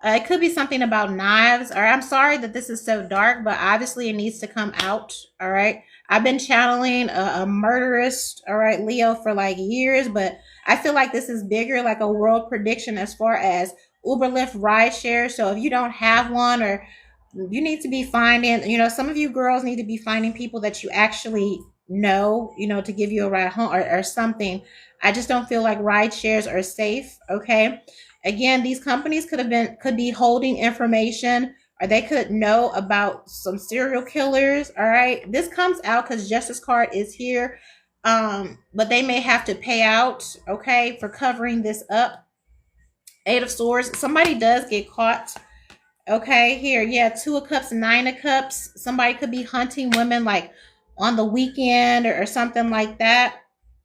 It could be something about knives. Or I'm sorry that this is so dark, but obviously it needs to come out. All right. I've been channeling a murderous, all right, Leo for like years, but I feel like this is bigger, like a world prediction as far as Uber, Lyft, ride share. So if you don't have one, or you need to be finding, some of you girls need to be finding people that you actually know, to give you a ride home, or something. I just don't feel like ride shares are safe. Okay. Again, these companies could be holding information, or they could know about some serial killers. All right. This comes out because Justice card is here. But they may have to pay out, okay, for covering this up. 8 of Swords. Somebody does get caught. Okay, here, yeah, 2 of Cups, 9 of Cups. Somebody could be hunting women like on the weekend, or something like that.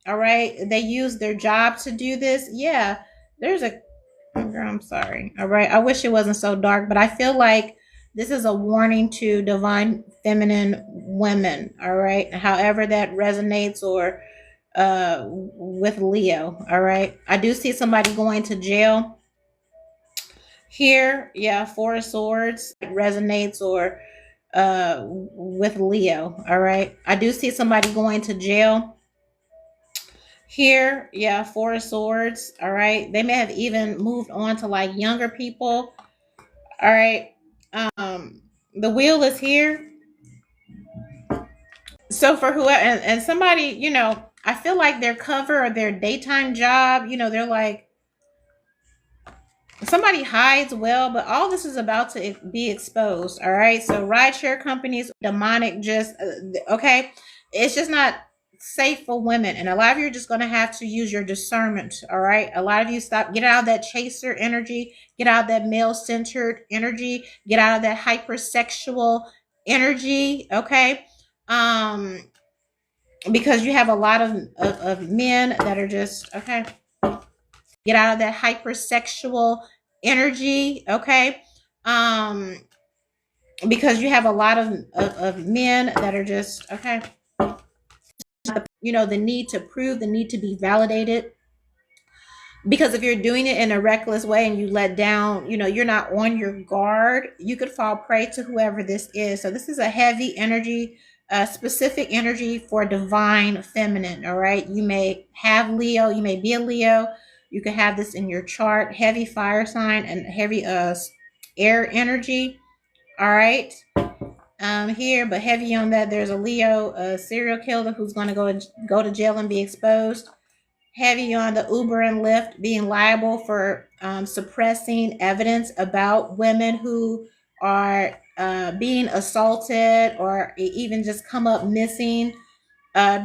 All right, they use their job to do this. Yeah, there's a girl. I'm sorry. All right, I wish it wasn't so dark, but I feel like this is a warning to divine feminine women. All right, however that resonates, or with Leo. All right, I do see somebody going to jail here. Yeah, 4 of Swords resonates, or with Leo. All right, I do see somebody going to jail Here, yeah, Four of Swords. All right. They may have even moved on to like younger people. All right. The wheel is here. So for whoever and somebody, I feel like their cover or their daytime job, they're like somebody hides well, but all this is about to be exposed. All right. So rideshare companies, demonic, just okay. It's just not safe for women, and a lot of you are just going to have to use your discernment. All right. A lot of you get out of that chaser energy, get out of that male centered energy, get out of that hypersexual energy. Okay. Um, because you have a lot of men that are just okay. Get out of that hypersexual energy, okay? Um, because you have a lot of men that are just okay. The need to prove, the need to be validated, because if you're doing it in a reckless way and you let down, you're not on your guard, you could fall prey to whoever this is. So this is a heavy energy, specific energy for divine feminine. All right. You may have Leo, you may be a Leo. You could have this in your chart, heavy fire sign and heavy air energy. All right. Here, but heavy on that, there's a Leo, a serial killer who's going to go to jail and be exposed. Heavy on the Uber and Lyft being liable for suppressing evidence about women who are being assaulted or even just come up missing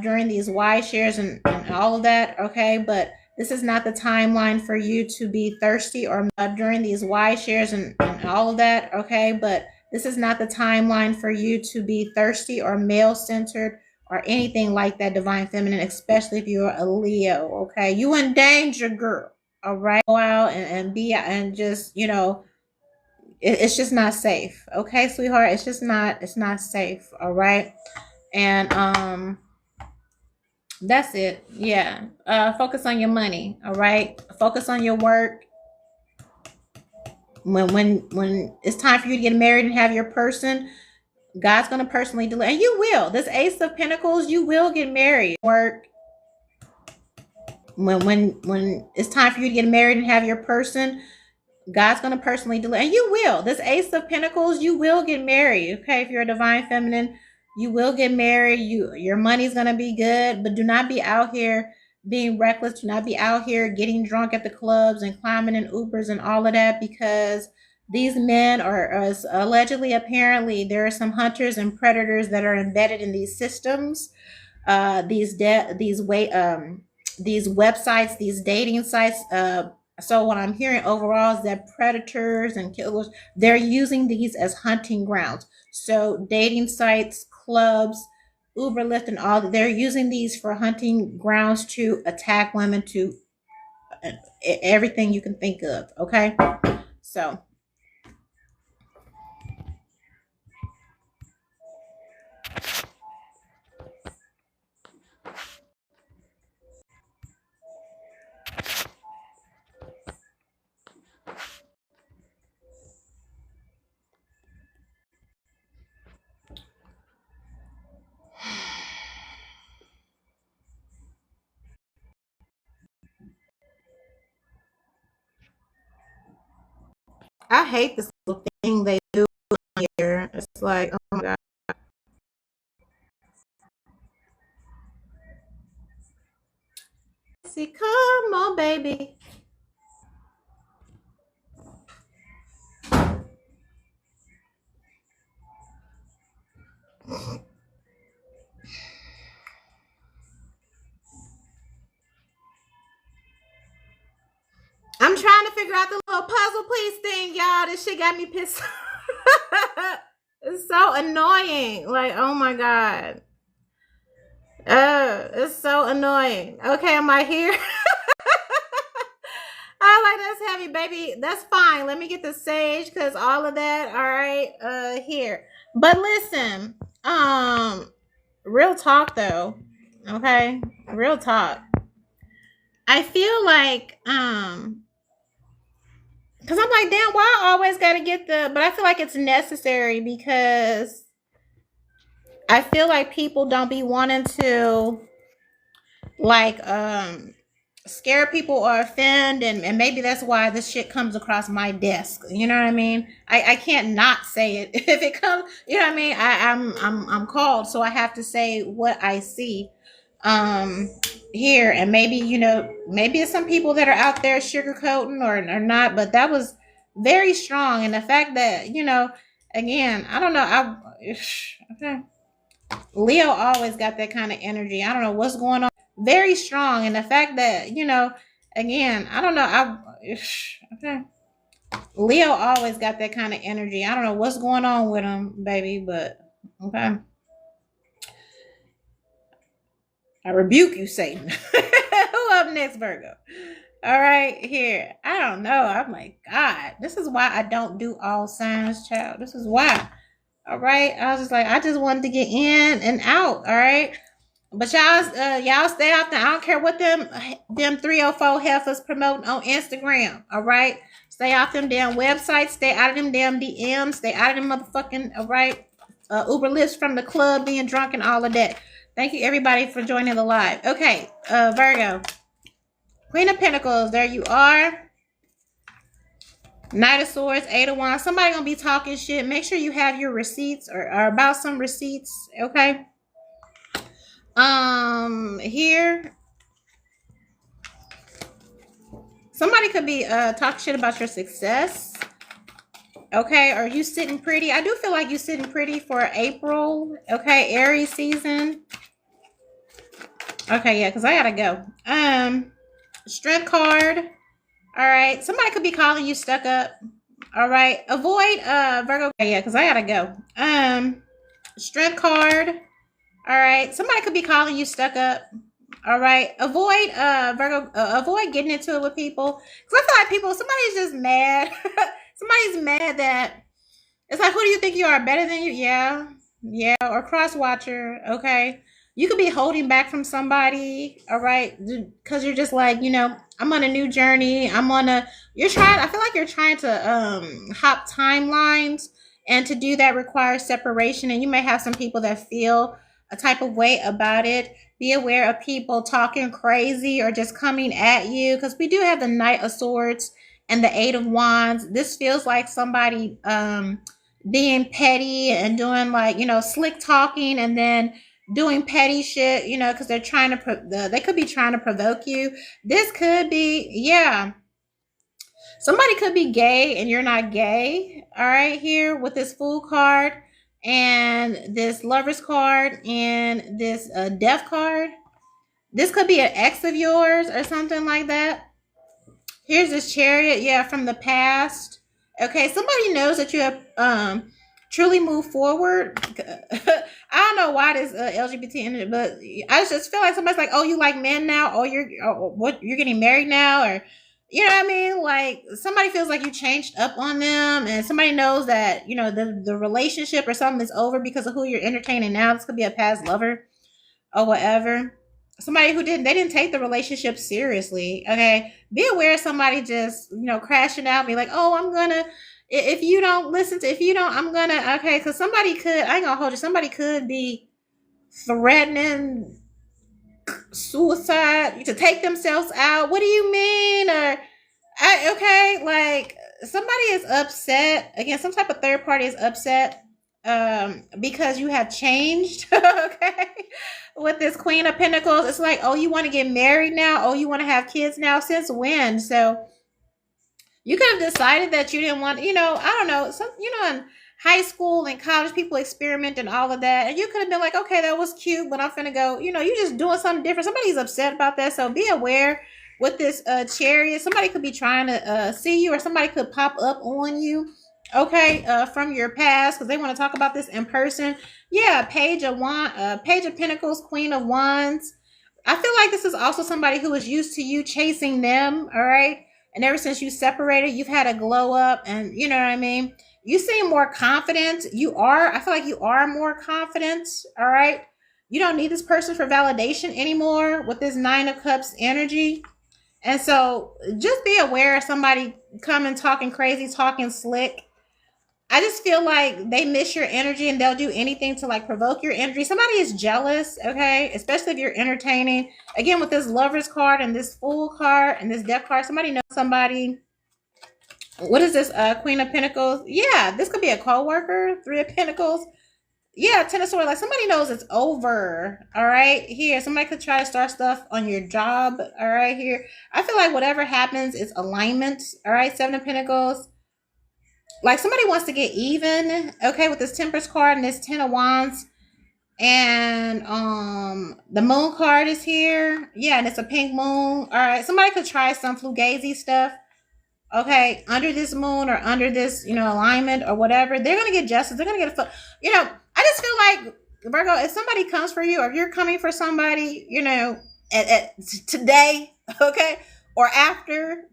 during these wide shares and all of that. Okay, but this is not the timeline for you to be thirsty or during these wide shares and all of that. Okay, but this is not the timeline for you to be thirsty or male centered or anything like that, divine feminine, especially if you're a Leo. Okay, you in danger, girl. All right, go out and be and just it's just not safe. Okay, sweetheart, it's not safe. All right, and that's it. Yeah. Focus on your money. All right. Focus on your work. When it's time for you to get married and have your person, God's gonna personally deliver, and you will. This Ace of Pentacles, you will get married. Work. When it's time for you to get married and have your person, God's going to personally deliver, and you will. This Ace of Pentacles, you will get married. Okay, if you're a divine feminine, you will get married. Your money's going to be good, but do not be out here being reckless. Do not be out here getting drunk at the clubs and climbing in Ubers and all of that, because these men are allegedly, apparently, there are some hunters and predators that are embedded in these systems, these websites, these dating sites. So what I'm hearing overall is that predators and killers, they're using these as hunting grounds. So dating sites, clubs, Uber, Lyft, and all, they're using these for hunting grounds to attack women, to everything you can think of. Okay, so I hate this little thing they do here. It's like, oh my god. See, come on, baby. I'm trying to figure out the little puzzle piece thing, y'all. This shit got me pissed. It's so annoying. Like, oh my god. It's so annoying. Okay, am I here? I like that's heavy, baby. That's fine. Let me get the sage because all of that. All right, here. But listen, real talk though. Okay, real talk. I feel like because I'm like, damn, why I always got to get but I feel like it's necessary because I feel like people don't be wanting to like scare people or offend, and maybe that's why this shit comes across my desk. You know what I mean? I can't not say it if it comes. You know what I mean? I'm called, so I have to say what I see um here, and maybe maybe it's some people that are out there sugarcoating or not, but that was very strong, and the fact that again, I don't know, I okay. Leo always got that kind of energy. I don't know what's going on. Very strong, and the fact that again, I don't know. Okay. Leo always got that kind of energy. I don't know what's going on with him, baby, but okay. I rebuke you, Satan. Who up next, Virgo? All right, here. I don't know. I'm like, God, this is why I don't do all signs, child. This is why. All right. I was just like, I just wanted to get in and out. All right. But y'all stay out there. I don't care what them 304 heifers promoting on Instagram. All right. Stay off them damn websites. Stay out of them damn DMs. Stay out of them motherfucking, all right, Uber lifts from the club, being drunk and all of that. Thank you everybody for joining the live. Okay, Virgo. Queen of Pentacles, there you are. Knight of Swords, Eight of Wands. Somebody gonna be talking shit. Make sure you have your receipts or about some receipts, okay? Here. Somebody could be talking shit about your success. Okay, or you sitting pretty. I do feel like you sitting pretty for April. Okay, Aries season. Okay, yeah, because I gotta go. Strength card. All right. Somebody could be calling you stuck up. All right. Avoid Virgo. Okay, yeah, because I gotta go. Strength card. All right. Somebody could be calling you stuck up. All right. Avoid Virgo. Avoid getting into it with people. Because I feel like somebody's just mad. Somebody's mad that it's like, who do you think you are, better than you? Yeah. Yeah. Or cross watcher. Okay. You could be holding back from somebody. All right. Because you're just like, I'm on a new journey. I feel like you're trying to hop timelines. And to do that requires separation. And you may have some people that feel a type of way about it. Be aware of people talking crazy or just coming at you. Because we do have the Knight of Swords and the Eight of Wands. This feels like somebody being petty and doing like, slick talking and then doing petty shit, because they're trying to, they could be trying to provoke you. This could be, yeah. Somebody could be gay and you're not gay. All right, here with this Fool card and this Lovers card and this Death card. This could be an ex of yours or something like that. Here's this Chariot, yeah, from the past. Okay, somebody knows that you have truly moved forward. I don't know why this LGBT ended, but I just feel like somebody's like, oh, you like men now? Oh, you're getting married now? Or, you know what I mean? Like, somebody feels like you changed up on them, and somebody knows that, the relationship or something is over because of who you're entertaining now. This could be a past lover or whatever. Somebody who they didn't take the relationship seriously. Okay. Be aware of somebody just, crashing out, be like, oh, I'm gonna, if you don't, I'm gonna, okay. Cause somebody could, I ain't gonna hold you. Somebody could be threatening suicide to take themselves out. What do you mean? Or, okay. Like somebody is upset. Again, some type of third party is upset because you have changed. Okay. With this Queen of Pentacles, it's like, oh, you want to get married now? Oh, you want to have kids now? Since when? So you could have decided that you didn't want, I don't know, in high school and college, people experiment and all of that. And you could have been like, okay, that was cute, but I'm finna go, you're just doing something different. Somebody's upset about that. So be aware with this Chariot. Somebody could be trying to see you, or somebody could pop up on you. Okay, from your past, because they want to talk about this in person. Yeah, Page of Pentacles, Queen of Wands. I feel like this is also somebody who is used to you chasing them, all right? And ever since you separated, you've had a glow up, and you know what I mean? You seem more confident. I feel like you are more confident, all right? You don't need this person for validation anymore with this Nine of Cups energy. And so just be aware of somebody coming, talking crazy, talking slick. I just feel like they miss your energy and they'll do anything to like provoke your energy. Somebody is jealous, okay? Especially if you're entertaining. Again, with this Lovers card and this Fool card and this Death card, somebody knows somebody. What is this? Queen of Pentacles. Yeah, this could be a co-worker. Three of Pentacles. Yeah, Ten of Swords. Like somebody knows it's over. All right, here. Somebody could try to start stuff on your job. All right, here. I feel like whatever happens is alignment. All right, Seven of Pentacles. Like somebody wants to get even, okay, with this Temperance card and this Ten of Wands. And the Moon card is here. Yeah, and it's a pink moon. All right, somebody could try some fugazi stuff, okay, under this moon or under this, alignment or whatever. They're gonna get justice. They're gonna get I just feel like, Virgo, if somebody comes for you, or if you're coming for somebody, at today, okay, or after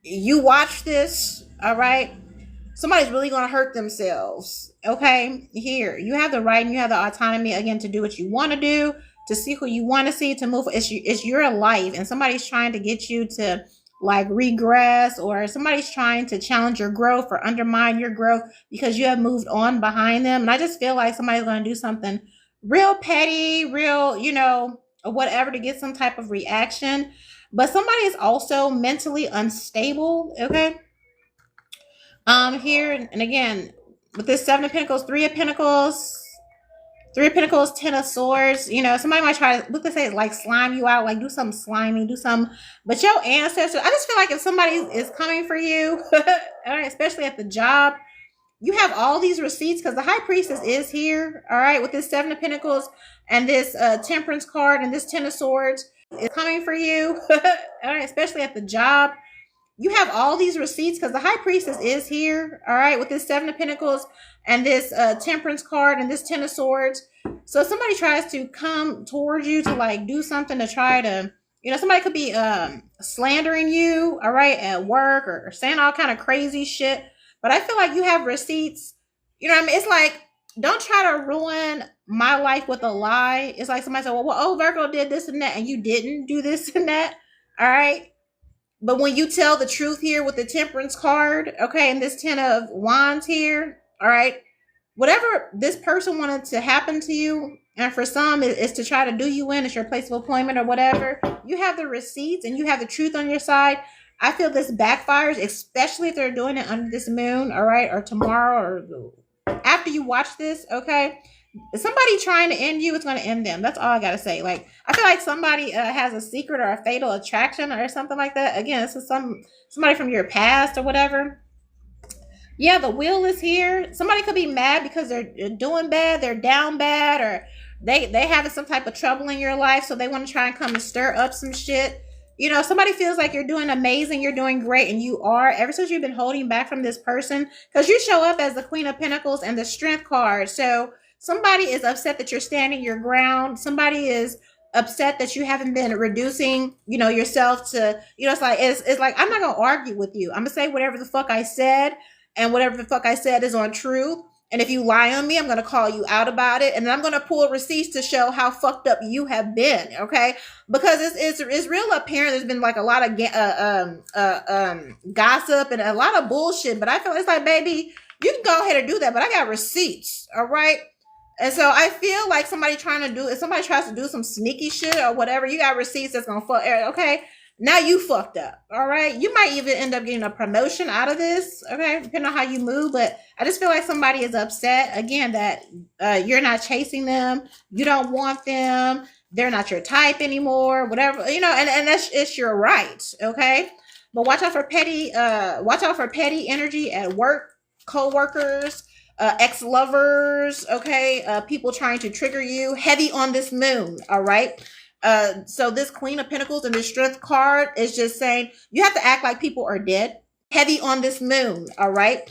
you watch this, all right, somebody's really going to hurt themselves. Okay, here you have the right and you have the autonomy again to do what you want to do, to see who you want to see, to move. It's your life, and somebody's trying to get you to like regress, or somebody's trying to challenge your growth or undermine your growth because you have moved on behind them. And I just feel like somebody's going to do something real petty, real, or whatever, to get some type of reaction. But somebody is also mentally unstable. Okay, here, and again, with this Seven of Pentacles, Three of Pentacles, Ten of Swords, somebody might try to, what they say, like slime you out, like do something slimy, do something. But your ancestors, I just feel like if somebody is coming for you, all right, especially at the job, you have all these receipts because the High Priestess is here, all right, with this Seven of Pentacles and this Temperance card and this Ten of Swords is coming for you, all right, especially at the job. You have all these receipts because the High Priestess is here, all right, with this Seven of Pentacles and this Temperance card and this Ten of Swords. So if somebody tries to come towards you to like do something to try to, somebody could be slandering you, all right, at work, or saying all kind of crazy shit. But I feel like you have receipts. You know what I mean? It's like, don't try to ruin my life with a lie. It's like somebody said, well, Virgo did this and that, and you didn't do this and that, all right? But when you tell the truth here with the Temperance card, okay, and this Ten of Wands here, all right, whatever this person wanted to happen to you, and for some is to try to do you in, it's your place of employment or whatever, you have the receipts and you have the truth on your side. I feel this backfires, especially if they're doing it under this moon, all right, or tomorrow, or after you watch this, okay? If somebody trying to end you, it's going to end them. That's all I got to say. Like, I feel like somebody has a secret or a fatal attraction or something like that. Again, this is somebody from your past or whatever. Yeah, the Wheel is here. Somebody could be mad because they're doing bad, they're down bad, or they having some type of trouble in your life, so they want to try and come and stir up some shit. Somebody feels like you're doing amazing, you're doing great, and you are, ever since you've been holding back from this person, because you show up as the Queen of Pentacles and the Strength card. So somebody is upset that you're standing your ground. Somebody is upset that you haven't been reducing, yourself to, it's like, I'm not going to argue with you. I'm going to say whatever the fuck I said, and whatever the fuck I said is on truth. And if you lie on me, I'm going to call you out about it. And then I'm going to pull receipts to show how fucked up you have been. Okay. Because it's real apparent. There's been like a lot of gossip and a lot of bullshit, but I feel it's like, baby, you can go ahead and do that, but I got receipts. All right. And so I feel like if somebody tries to do some sneaky shit or whatever, you got receipts that's going to fuck. Okay. Now you fucked up. All right. You might even end up getting a promotion out of this. Okay. Depending on how you move. But I just feel like somebody is upset again that you're not chasing them. You don't want them. They're not your type anymore. Whatever, and it's your right. Okay. But watch out for petty energy at work, co-workers, ex-lovers. Okay. People trying to trigger you, heavy on this moon. All right. So this Queen of Pentacles and this Strength card is just saying you have to act like people are dead. Heavy on this moon, all right?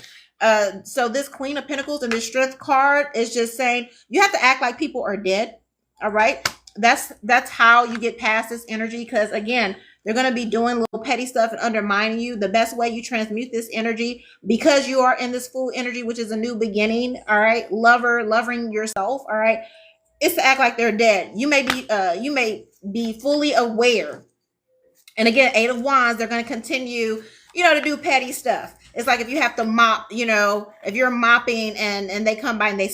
So this Queen of Pentacles and this Strength card is just saying you have to act like people are dead, all right? That's how you get past this energy, because again, they're going to be doing little petty stuff and undermining you. The best way you transmute this energy, because you are in this full energy, which is a new beginning, all right? Loving yourself, all right? It's to act like they're dead. You may be fully aware. And again, Eight of Wands, they're going to continue to do petty stuff. It's like if you have to mop, if you're mopping and they come by and they,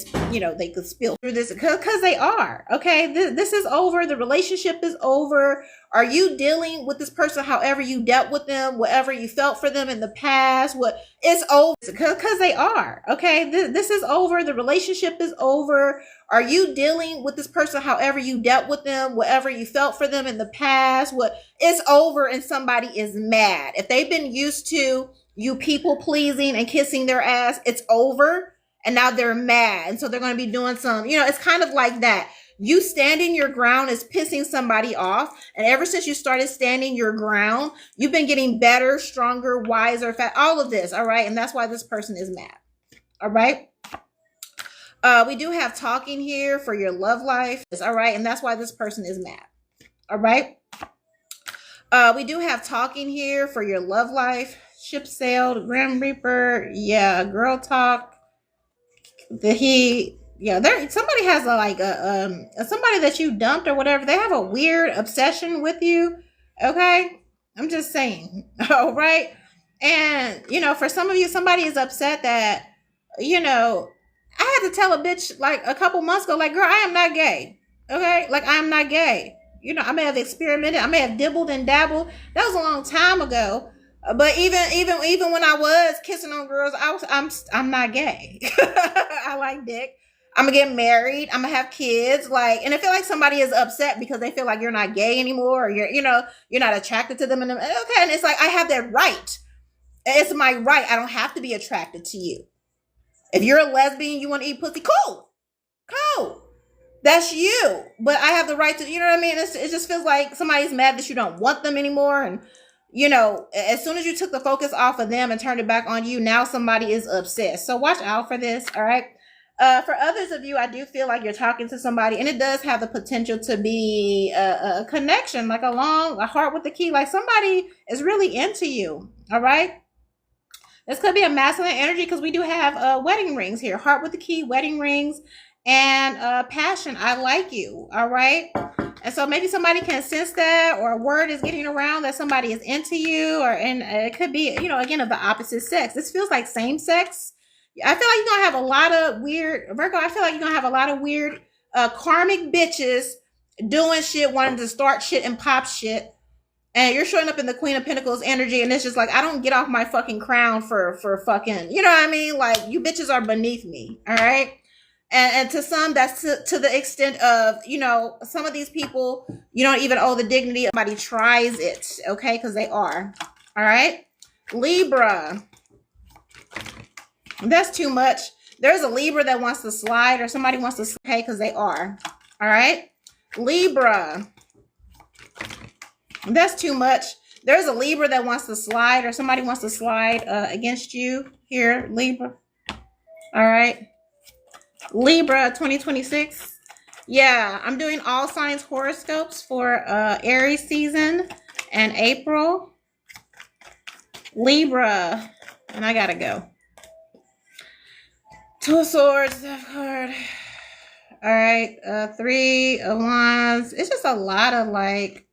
they could spill through this because they are. Okay. This is over. The relationship is over. Are you dealing with this person however you dealt with them, whatever you felt for them in the past? It's over because they are. Okay. This is over. The relationship is over. Are you dealing with this person however you dealt with them, whatever you felt for them in the past? It's over and somebody is mad. If they've been used to you people pleasing and kissing their ass, it's over. And now they're mad. And so they're going to be doing some, it's kind of like that. You standing your ground is pissing somebody off. And ever since you started standing your ground, you've been getting better, stronger, wiser, all of this. All right. And that's why this person is mad. All right. We do have talking here for your love life. All right. And that's why this person is mad. All right. We do have talking here for your love life. Ship sailed, Grim Reaper. Yeah. Girl talk. Somebody has somebody that you dumped or whatever. They have a weird obsession with you. Okay. I'm just saying. All right. And, for some of you, somebody is upset that, I had to tell a bitch like a couple months ago, like, girl, I am not gay. Okay. Like, I am not gay. I may have experimented. I may have dibbled and dabbled. That was a long time ago. But even when I was kissing on girls, I'm not gay. I like dick. I'm gonna get married. I'm gonna have kids. And I feel like somebody is upset because they feel like you're not gay anymore, or you're not attracted to them. And okay, and it's like I have that right. It's my right. I don't have to be attracted to you. If you're a lesbian, you want to eat pussy, cool. That's you. But I have the right to, you know what I mean? It just feels like somebody's mad that you don't want them anymore. And, as soon as you took the focus off of them and turned it back on you, now somebody is obsessed. So watch out for this, all right? For others of you, I do feel like you're talking to somebody, and it does have the potential to be a connection, like a heart with the key. Like somebody is really into you, all right? This could be a masculine energy because we do have wedding rings here. Heart with the key, wedding rings, and passion. I like you. All right. And so maybe somebody can sense that, or a word is getting around that somebody is into you, and it could be, again, of the opposite sex. This feels like same sex. I feel like you're going to have a lot of weird, Virgo, I feel like you're going to have a lot of weird karmic bitches doing shit, wanting to start shit and pop shit. And you're showing up in the Queen of Pentacles energy, and it's just like, I don't get off my fucking crown for fucking, you know what I mean? Like, you bitches are beneath me, all right? And to some, that's to the extent of, some of these people, you don't even owe the dignity. Somebody tries it, okay? Because they are, all right? Libra. That's too much. There's a Libra that wants to slide, or somebody wants to slide, okay? Because they are, all right? Libra. That's too much. There's a Libra that wants to slide, or somebody wants to slide against you here, Libra. All right. Libra 2026. Yeah, I'm doing all signs horoscopes for Aries season and April. Libra. And I gotta go. Two of Swords, Death card. All right. Three of Wands. It's just a lot of like,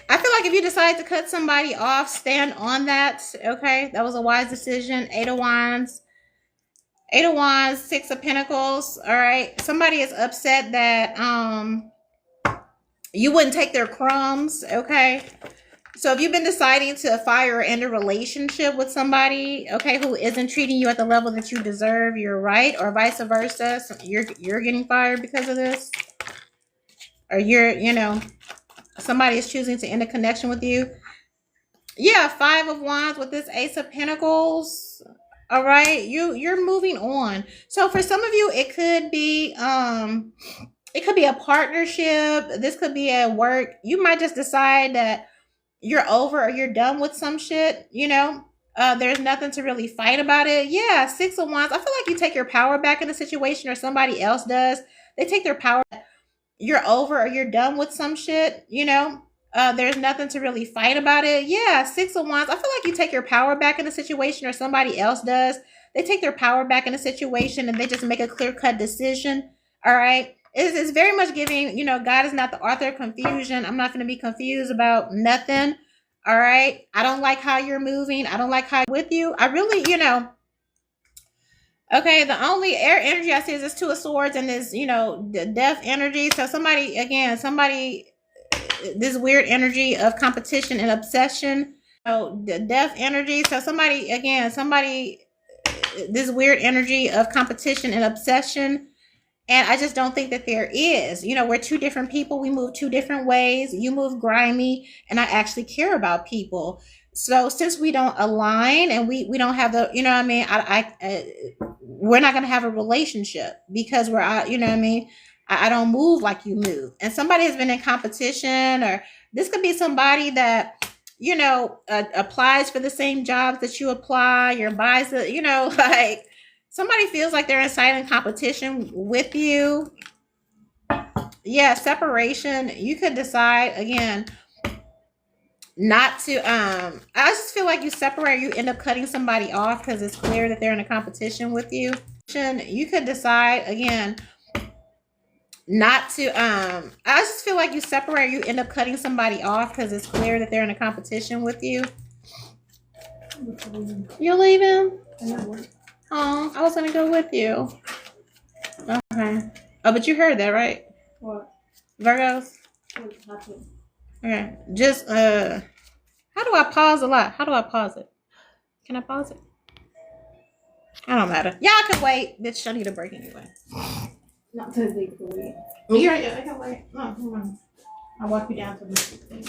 I feel like if you decide to cut somebody off, stand on that. Okay, that was a wise decision. Eight of Wands, Six of Pentacles. All right, somebody is upset that you wouldn't take their crumbs. Okay, so if you've been deciding to fire or end a relationship with somebody, okay, who isn't treating you at the level that you deserve, you're right, or vice versa. So you're getting fired because of this, or somebody is choosing to end a connection with you. Yeah, Five of Wands with this Ace of Pentacles. All right, you're moving on. So for some of you, it could be a partnership. This could be at work. You might just decide that you're over or you're done with some shit. There's nothing to really fight about it. Yeah, Six of Wands. I feel like you take your power back in the situation, or somebody else does. They take their power. You're over or you're done with some shit, there's nothing to really fight about it. Yeah, Six of Wands. I feel like you take your power back in the situation, or somebody else does. They take their power back in the situation and they just make a clear-cut decision. All right. It's very much giving, God is not the author of confusion. I'm not going to be confused about nothing. All right. I don't like how you're moving. I don't like how with you. I really, okay, the only air energy I see is this Two of Swords and this, the death energy. So this weird energy of competition and obsession. The death energy. So this weird energy of competition and obsession. And I just don't think that there is. We're two different people. We move two different ways. You move grimy, and I actually care about people. So since we don't align and we don't have the, what I mean, we're not going to have a relationship because we're out, what I mean. I don't move like you move. And somebody has been in competition, or this could be somebody that, applies for the same jobs that you apply, or buys the, like, somebody feels like they're in silent competition with you. Yeah, separation. You could decide again not to I just feel like you separate, you end up cutting somebody off because it's clear that they're in a competition with you. You could decide again not to I just feel like you separate, you end up cutting somebody off because it's clear that they're in a competition with you. You're leaving? Oh, I was gonna go with you. Okay. Oh, but you heard that, right? What? Virgos? Okay. Just how do I pause a lot? How do I pause it? Can I pause it? I don't matter. Y'all can wait. Bitch, I need a break anyway. Not to the wait. Yeah, I can wait. No, come on. I'll walk you down to the thing.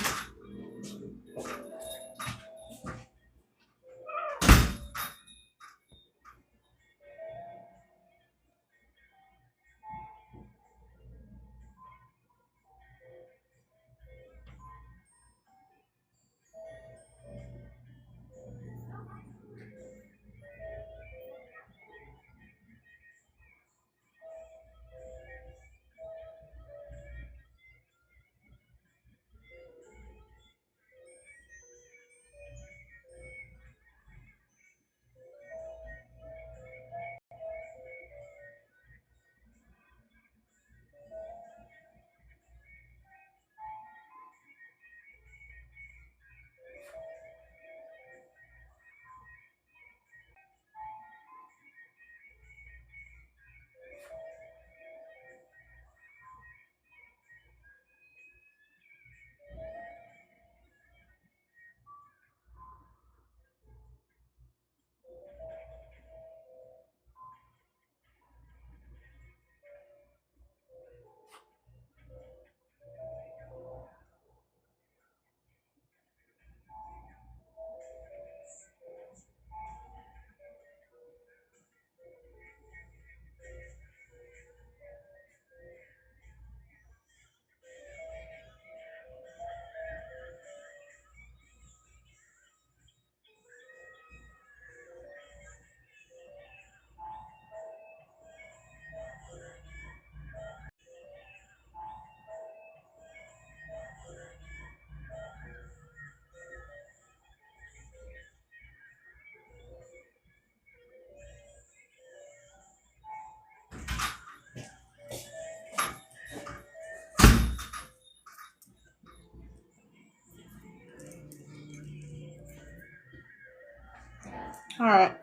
All right.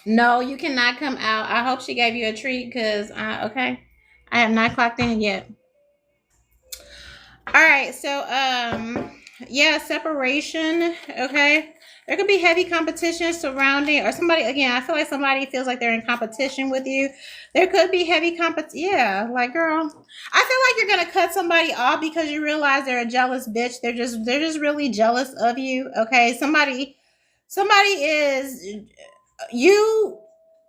No, you cannot come out. I hope she gave you a treat because okay. I have not clocked in yet. All right, so yeah, separation. Okay, there could be heavy competition surrounding, or somebody again. I feel like somebody feels like they're in competition with you. There could be heavy competition. Yeah, like girl, I feel like you're gonna cut somebody off because you realize they're a jealous bitch. They're just really jealous of you. Okay, somebody is you.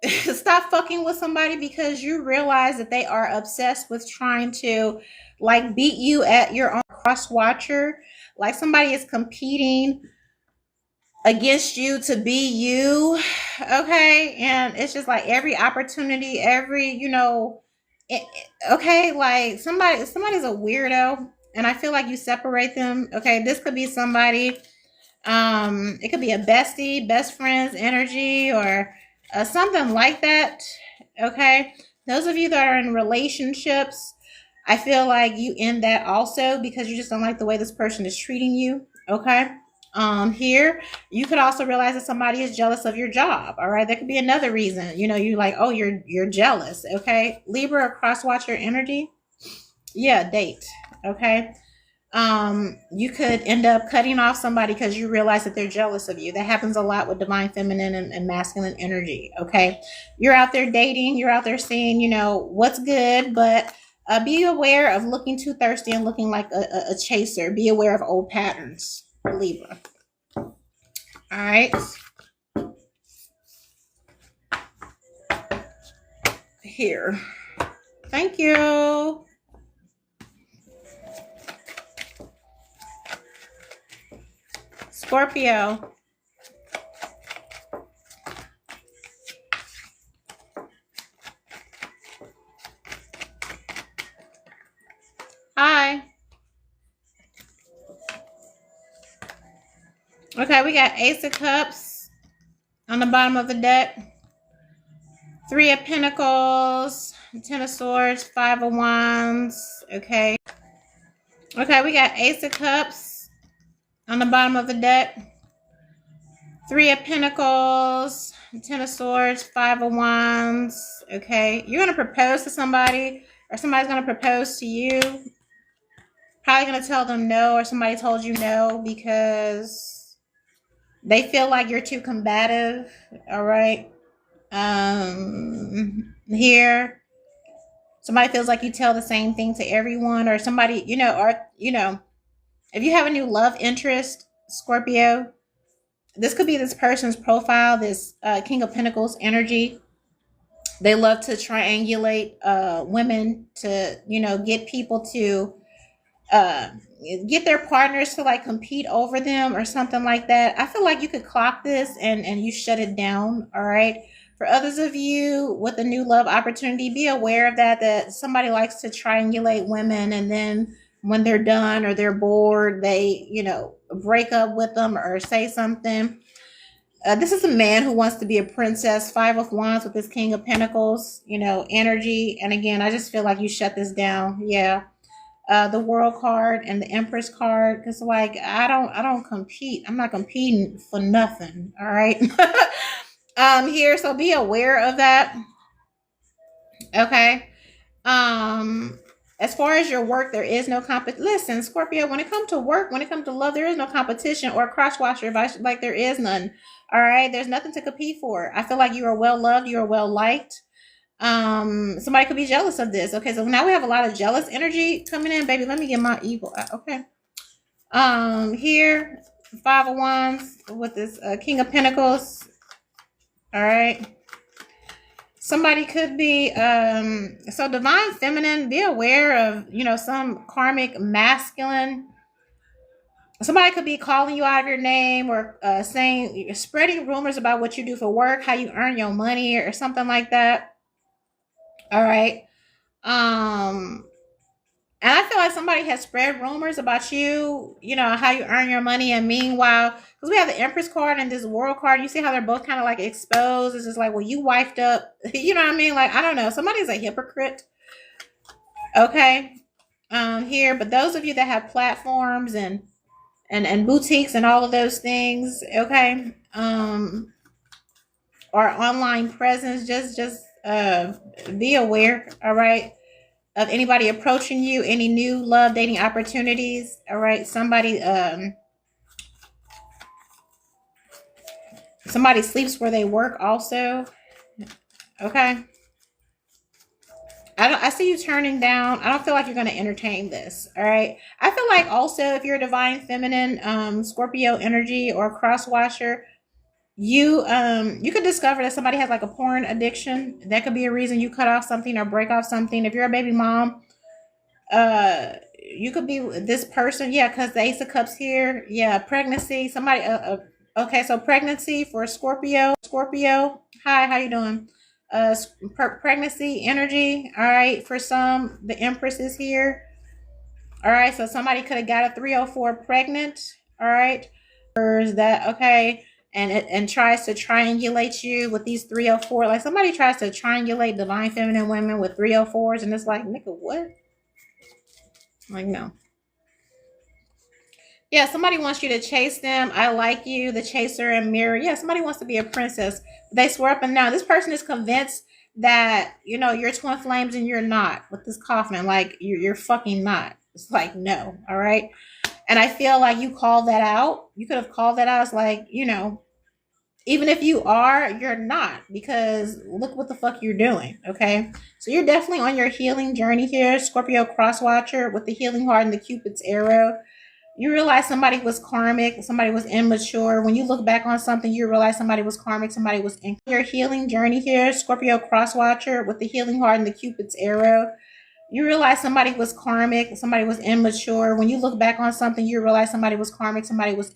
Stop fucking with somebody because you realize that they are obsessed with trying to like beat you at your own cross watcher. Like somebody is competing against you to be you. Okay. And it's just like every opportunity, okay, like somebody's a weirdo. And I feel like you separate them. Okay, this could be somebody. It could be a bestie, best friends energy, or something like that. Okay, Those of you that are in relationships, I feel like you end that also because you just don't like the way this person is treating you. Okay. Here you could also realize that somebody is jealous of your job. All right. That could be another reason. You know, you like, oh, you're jealous. Okay. Libra or cross watcher energy. Yeah, date. Okay. You could end up cutting off somebody because you realize that they're jealous of you. That happens a lot with divine feminine and masculine energy. Okay. You're out there dating, you're out there seeing, you know, what's good, but be aware of looking too thirsty and looking like a chaser. Be aware of old patterns, Libra. All right. Here. Thank you. Scorpio. Hi. Okay, we got Ace of Cups on the bottom of the deck. Three of Pentacles, Ten of Swords, Five of Wands. Okay. Okay, we got Ace of Cups on the bottom of the deck. Three of Pentacles, Ten of Swords, Five of Wands. Okay. You're going to propose to somebody, or somebody's going to propose to you. Probably going to tell them no, or somebody told you no because they feel like you're too combative. All right. Here. Somebody feels like you tell the same thing to everyone, or somebody, you know, or, you know, if you have a new love interest, Scorpio, this could be this person's profile, this King of Pentacles energy. They love to triangulate women to, you know, get people to uh, get their partners to like compete over them or something like that. I feel like you could clock this and you shut it down. All right. For others of you with a new love opportunity, be aware of that somebody likes to triangulate women, and then when they're done or they're bored, they, you know, break up with them or say something. This is a man who wants to be a princess. Five of Wands with this King of Pentacles, you know, energy. And again, I just feel like you shut this down. Yeah. The World card and the Empress card, because like I don't compete. I'm not competing for nothing. All right. Here, so be aware of that. Okay. As far as your work, there is no competition. Listen, Scorpio, when it comes to work, when it comes to love, there is no competition or cross washer advice. Like there is none. All right. There's nothing to compete for. I feel like you are well loved. You are well liked. Somebody could be jealous of this. Okay. So now we have a lot of jealous energy coming in, baby. Let me get my evil. Okay. Here, Five of Wands with this King of Pentacles. All right. Somebody could be so divine feminine. Be aware of, you know, some karmic masculine. Somebody could be calling you out of your name, or saying, spreading rumors about what you do for work, how you earn your money, or something like that. All right. And I feel like somebody has spread rumors about you, you know, how you earn your money. And meanwhile, because we have the Empress card and this World card, you see how they're both kind of like exposed. It's just like, well, you wifed up. You know what I mean? Like, I don't know. Somebody's a hypocrite. Okay. Here. But those of you that have platforms and boutiques and all of those things, okay. Or online presence, just be aware. All right. Of anybody approaching you, any new love dating opportunities. All right. Somebody sleeps where they work also. Okay. I see you turning down. I don't feel like you're going to entertain this. All right. I feel like also if you're a divine feminine, Scorpio energy or cross washer, you could discover that somebody has like a porn addiction. That could be a reason you cut off something or break off something. If you're a baby mom, you could be this person. Yeah, because the Ace of Cups here. Yeah, pregnancy. Somebody. Okay, so pregnancy for Scorpio. Scorpio. Hi, how you doing? Pregnancy energy. All right, for some, the Empress is here. All right, so somebody could have got a 304 pregnant. All right, or is that okay? and tries to triangulate you with these 304. Like somebody tries to triangulate divine feminine women with 304s, and it's like, nigga, what? Like, no. Yeah, somebody wants you to chase them. I like you, the chaser and mirror. Yeah, somebody wants to be a princess. They swear up and down. This person is convinced that, you're twin flames and you're not with this Kaufman. Like, you're fucking not. It's like, no. All right. And I feel like you called that out. You could have called that out. It's like, even if you are, you're not, because look what the fuck you're doing. Okay. So you're definitely on your healing journey here, Scorpio crosswatcher with the healing heart and the Cupid's arrow. You realize somebody was karmic, somebody was immature. When you look back on something, you realize somebody was karmic, somebody was in your healing journey here, Scorpio crosswatcher with the healing heart and the Cupid's arrow. You realize somebody was karmic, somebody was immature. When you look back on something, you realize somebody was karmic, somebody was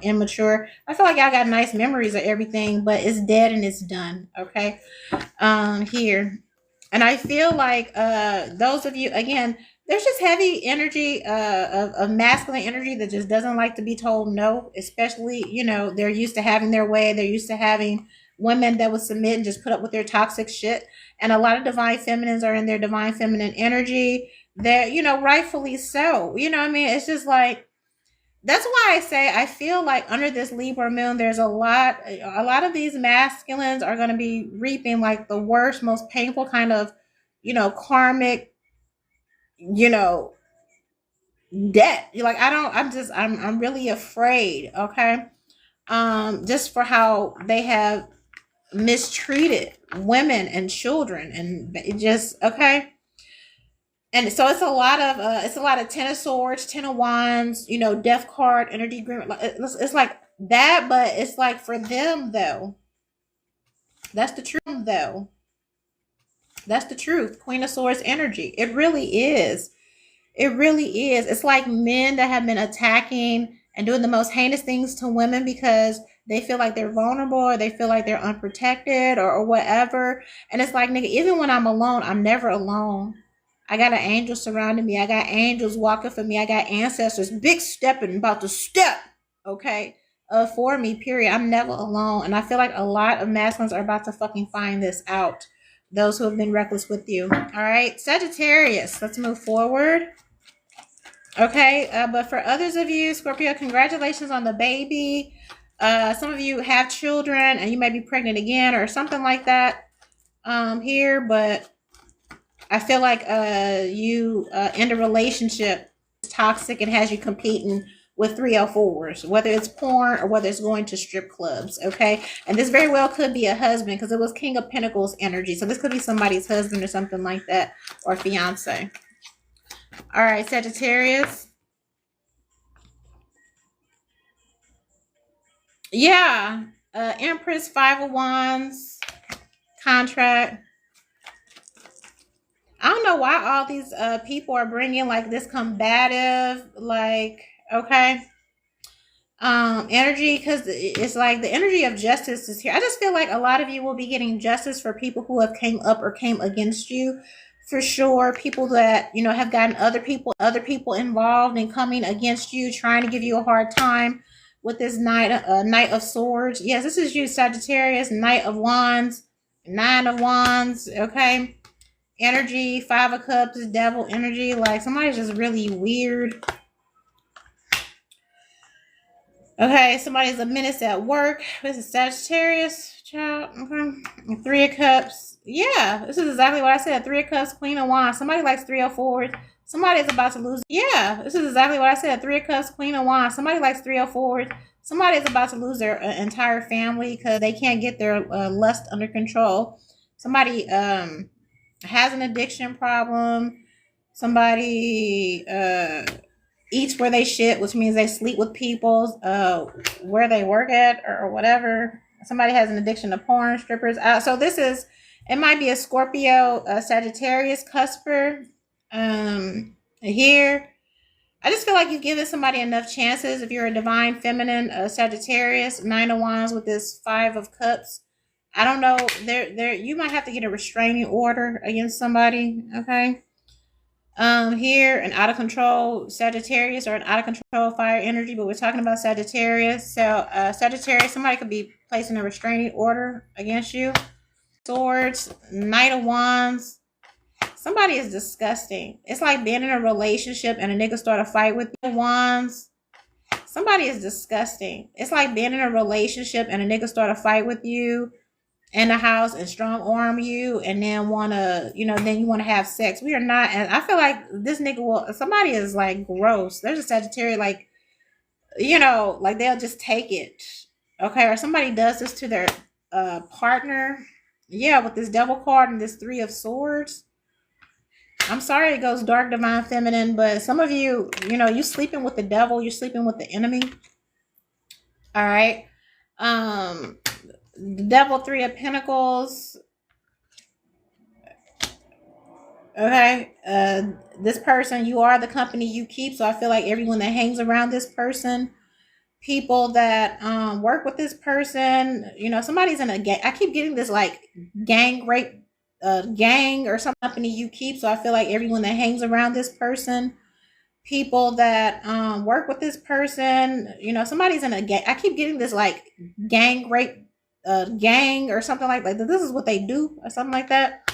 immature. I feel like y'all got nice memories of everything, but it's dead and it's done. Okay. Here. And I feel like those of you, again, there's just heavy energy of masculine energy that just doesn't like to be told no, especially, they're used to having their way. They're used to having women that would submit and just put up with their toxic shit. And a lot of divine feminines are in their divine feminine energy. They're, rightfully so. I mean? It's just like, that's why I say I feel like under this Libra moon, there's a lot of these masculines are going to be reaping like the worst, most painful kind of, karmic, debt. You're like, I'm really afraid. Okay. Just for how they have mistreated women and children, and it just, okay. And so it's a lot of 10 of swords, 10 of wands, death card, energy agreement. It's like that, but it's like for them though. That's the truth though. That's the truth. Queen of Swords energy. It really is. It really is. It's like men that have been attacking and doing the most heinous things to women because they feel like they're vulnerable or they feel like they're unprotected or whatever. And it's like, nigga, even when I'm alone, I'm never alone. I got an angel surrounding me. I got angels walking for me. I got ancestors big stepping, about to step, okay, for me, period. I'm never alone. And I feel like a lot of masculines are about to fucking find this out. Those who have been reckless with you. All right, Sagittarius, let's move forward. Okay, but for others of you, Scorpio, congratulations on the baby. Some of you have children and you may be pregnant again or something like that here, but I feel like you end a relationship that's toxic and has you competing with 304s, whether it's porn or whether it's going to strip clubs, okay? And this very well could be a husband because it was King of Pentacles energy. So this could be somebody's husband or something like that, or fiance. All right, Sagittarius. Yeah, Empress, 5 of Wands, contract. I don't know why all these people are bringing like this combative, like, okay, energy, because it's like the energy of justice is here. I just feel like a lot of you will be getting justice for people who have came up or came against you, for sure. People that have gotten other people involved in coming against you, trying to give you a hard time with this Knight of Swords. Yes, this is you, Sagittarius. Knight of Wands, 9 of Wands, okay, energy, 5 of Cups, devil energy. Like somebody's just really weird. Okay, somebody's a menace at work. This is Sagittarius, child. Okay. 3 of Cups. Yeah, this is exactly what I said. 3 of Cups, Queen of Wands. Somebody likes 304s. Somebody is about to lose. Yeah, this is exactly what I said. 3 of Cups, Queen of Wands. Somebody likes 304s. Somebody is about to lose their entire family because they can't get their lust under control. Somebody has an addiction problem. Somebody eats where they shit, which means they sleep with people where they work at or whatever. Somebody has an addiction to porn, strippers. So it might be a Scorpio, Sagittarius cusper here. I just feel like you've given somebody enough chances. If you're a divine feminine, Sagittarius, 9 of Wands with this 5 of Cups. I don't know. You might have to get a restraining order against somebody. Okay. Here, an out of control Sagittarius or an out of control fire energy, but we're talking about Sagittarius. So, Sagittarius, somebody could be placing a restraining order against you. Swords, Knight of Wands. Somebody is disgusting. It's like being in a relationship and a nigga start a fight with you. Wands. Somebody is disgusting. It's like being in a relationship and a nigga start a fight with you in the house and strong arm you and then wanna, then you wanna have sex. We are not, and I feel like this nigga somebody is like gross. There's a Sagittarius, like, like they'll just take it. Okay, or somebody does this to their partner. Yeah, with this devil card and this 3 of swords. I'm sorry it goes dark, divine, feminine, but some of you, you sleeping with the devil, you're sleeping with the enemy. All right. The devil, 3 of Pentacles. Okay. This person, you are the company you keep. So I feel like everyone that hangs around this person, people that work with this person, somebody's in a gang. I keep getting this like gang rape gang or some company you keep. So I feel like everyone that hangs around this person, people that work with this person, somebody's in a gang. I keep getting this like gang rape gang or something like that. This is what they do or something like that.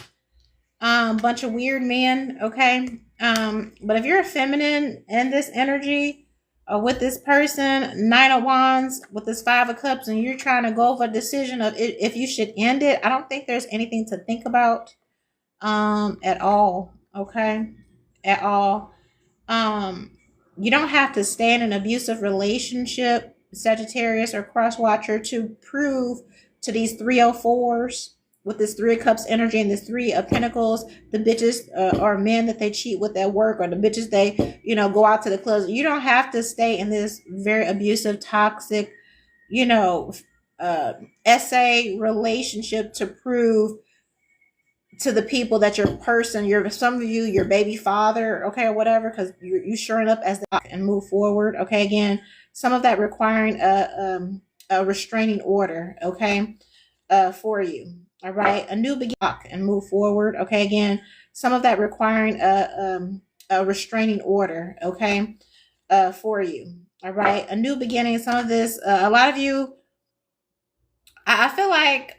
Bunch of weird men. Okay. But if you're a feminine in this energy with this person, 9 of Wands with this 5 of Cups, and you're trying to go over a decision of if you should end it, I don't think there's anything to think about at all. Okay. At all. You don't have to stay in an abusive relationship, Sagittarius or cross watcher, to prove to these 304s with this 3 of Cups energy and this 3 of Pentacles, the bitches or men that they cheat with at work, or the bitches they, go out to the clubs. You don't have to stay in this very abusive, toxic, essay relationship to prove to the people that your person, some of you, your baby father, okay, or whatever, because you showing up as the and move forward. Okay, again, some of that requiring a restraining order. Okay, for you. All right, a new beginning and move forward. Okay, again, some of that requiring a restraining order. Okay, for you. All right, a new beginning. Some of this, a lot of you, I feel like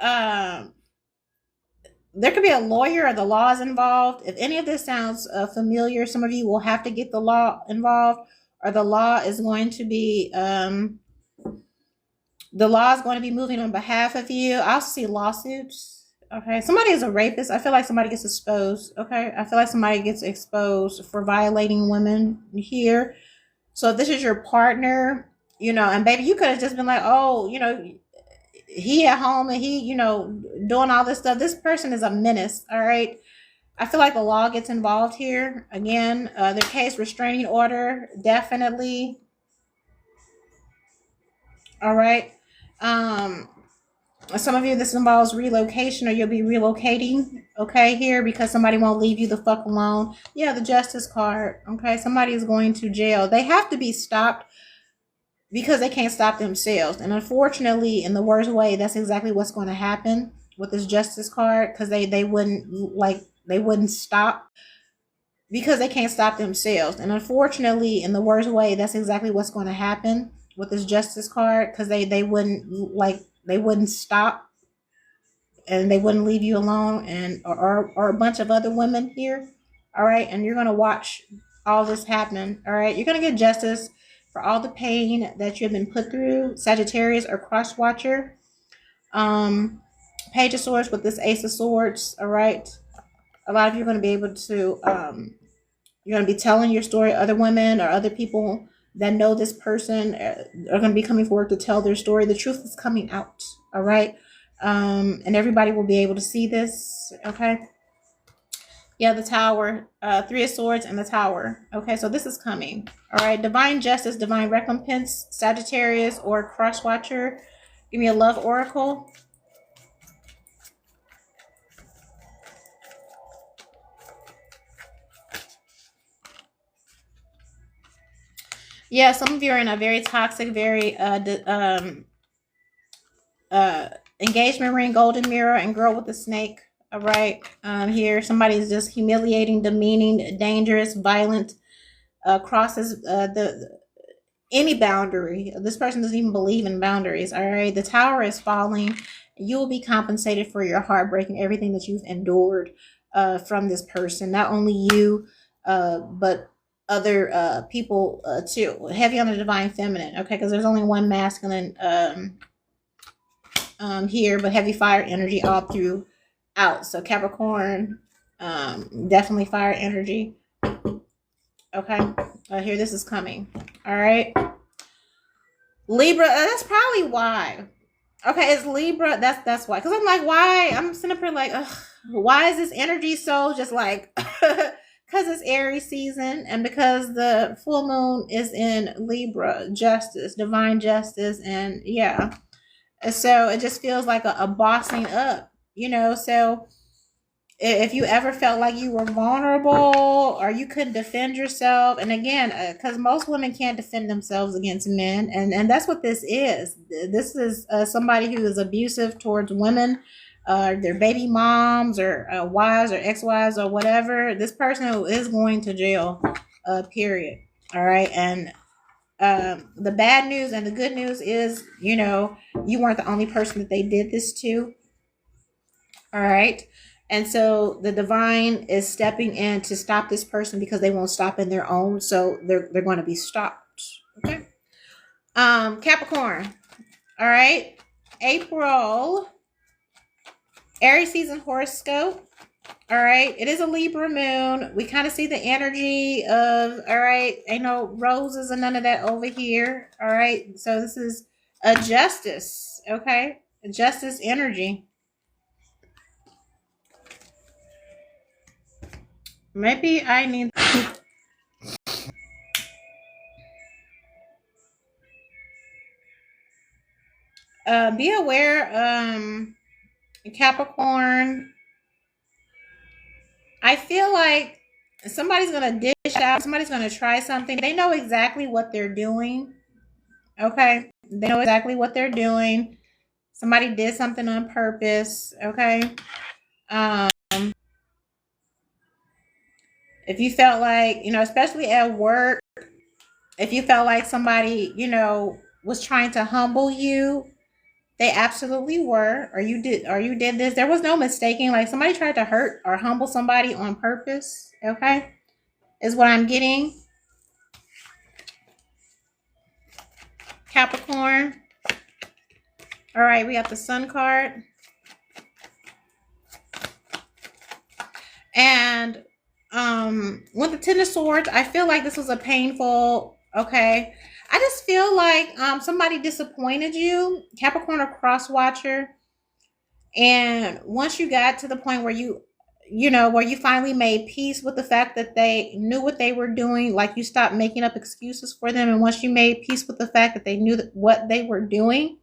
there could be a lawyer or the law is involved. If any of this sounds familiar, some of you will have to get the law involved, or the law is going to be moving on behalf of you. I also see lawsuits. Okay, somebody is a rapist. I feel like somebody gets exposed. Okay, I feel like somebody gets exposed for violating women here. So if this is your partner, and baby, you could have just been like, oh, he at home and he, doing all this stuff. This person is a menace. All right. I feel like the law gets involved here. Again, the case restraining order, definitely. All right. Some of you, this involves relocation, or you'll be relocating, okay, here, because somebody won't leave you the fuck alone. Yeah, the justice card. Okay, somebody is going to jail. They have to be stopped because they can't stop themselves. And unfortunately, in the worst way, that's exactly what's going to happen with this justice card, because they wouldn't stop because they can't stop themselves. And unfortunately, in the worst way, that's exactly what's going to happen with this justice card, because they wouldn't stop and they wouldn't leave you alone, and or a bunch of other women here. All right, and you're going to watch all this happen. All right, you're going to get justice for all the pain that you've been put through, Sagittarius or cross watcher. Page of Swords with this Ace of Swords. All right, a lot of you are going to be able to you're going to be telling your story. Other women or other people that know this person are going to be coming forward to tell their story. The truth is coming out. All right, and everybody will be able to see this. Okay. Yeah, the Tower, 3 of Swords and the Tower. Okay, so this is coming. All right, divine justice, divine recompense, Sagittarius or cross watcher. Give me a love oracle. Yeah, some of you are in a very toxic, very engagement ring, golden mirror, and girl with the snake. All right. Here, somebody's just humiliating, demeaning, dangerous, violent, crosses the any boundary. This person doesn't even believe in boundaries. All right. The tower is falling. You will be compensated for your heartbreak and everything that you've endured from this person. Not only you, but other people too. Heavy on the divine feminine. Okay. Because there's only one masculine here, but heavy fire energy all throughout. So Capricorn, definitely fire energy. Okay. Here, this is coming. All right. Libra, that's probably why. Okay, it's Libra. That's why. Cause I'm like, why? I'm sitting up here like, ugh, why is this energy so just like? Because it's Aries season, and because the full moon is in Libra, justice, divine justice, and yeah, so it just feels like a bossing up, you know. So if you ever felt like you were vulnerable or you couldn't defend yourself, and again, because most women can't defend themselves against men, and that's what this is. This is somebody who is abusive towards women, their baby moms or wives or ex-wives or whatever. This person is going to jail, period. All right. And the bad news and the good news is, you know, you weren't the only person that they did this to. All right. And so the divine is stepping in to stop this person because they won't stop in their own. So they're going to be stopped. Okay. Capricorn. All right. April. Aries season horoscope. All right. It is a Libra moon. We kind of see the energy of, all right, ain't no roses and none of that over here. All right. So this is a justice. Okay. A justice energy. Maybe I need be aware, Capricorn. I feel like somebody's gonna dish out, somebody's gonna try something. They know exactly what they're doing. Okay. They know exactly what they're doing. Somebody did something on purpose. Okay. Um, if you felt like, you know, especially at work, if you felt like somebody, you know, was trying to humble you, they absolutely were, or you did this. There was no mistaking. Like somebody tried to hurt or humble somebody on purpose. Okay, is what I'm getting. Capricorn. All right, we got the Sun card, and with the Ten of Swords, I feel like this was a painful. Okay, I just feel like somebody disappointed you, Capricorn or Cross Watcher. And once you got to the point where you know, where you finally made peace with the fact that they knew what they were doing, like you stopped making up excuses for them. And once you made peace with the fact that they knew what they were doing,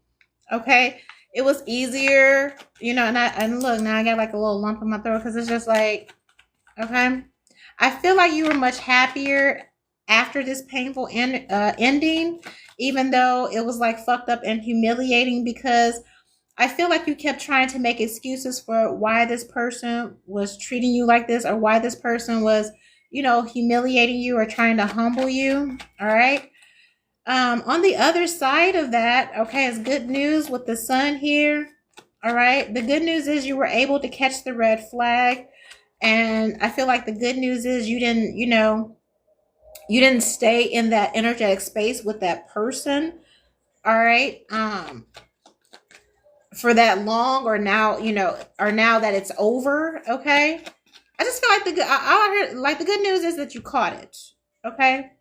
okay, it was easier, you know. And look, now I got like a little lump in my throat because it's just like, okay, I feel like you were much happier after this painful ending, even though it was like fucked up and humiliating because I feel like you kept trying to make excuses for why this person was treating you like this or why this person was, you know, humiliating you or trying to humble you. All right. On the other side of that, okay, is good news with the sun here. All right. The good news is you were able to catch the red flag. And I feel like the good news is you didn't, you know, you didn't stay in that energetic space with that person. All right. For that long, or now, you know, or now that it's over. Okay. I just feel like I heard like the good news is that you caught it. Okay.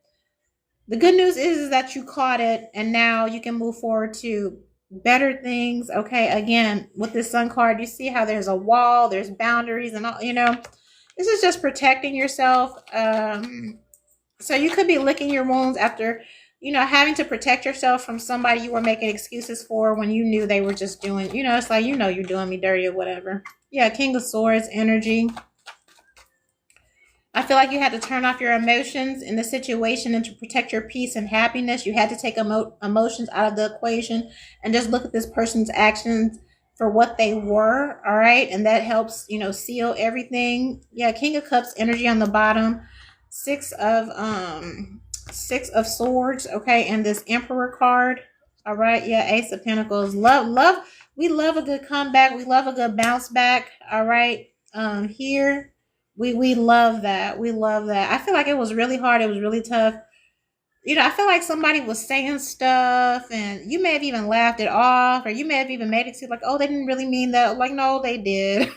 The good news is that you caught it and now you can move forward to better things. Okay. Again, with this sun card, you see how there's a wall, there's boundaries and all, you know, this is just protecting yourself. So you could be licking your wounds after, you know, having to protect yourself from somebody you were making excuses for when you knew they were just doing, you know, it's like, you know, you're doing me dirty or whatever. Yeah, King of Swords energy. I feel like you had to turn off your emotions in the situation and to protect your peace and happiness. You had to take emotions out of the equation and just look at this person's actions for what they were. All right. And that helps, seal everything. Yeah. King of Cups energy on the bottom. Six of Swords. Okay. And this Emperor card. All right. Yeah. Ace of Pentacles. Love. We love a good comeback. We love a good bounce back. All right. Here. We love that. We love that. I feel like it was really hard. It was really tough. I feel like somebody was saying stuff and you may have even laughed it off, or you may have even made it seem like, oh, they didn't really mean that. Like, no, they did.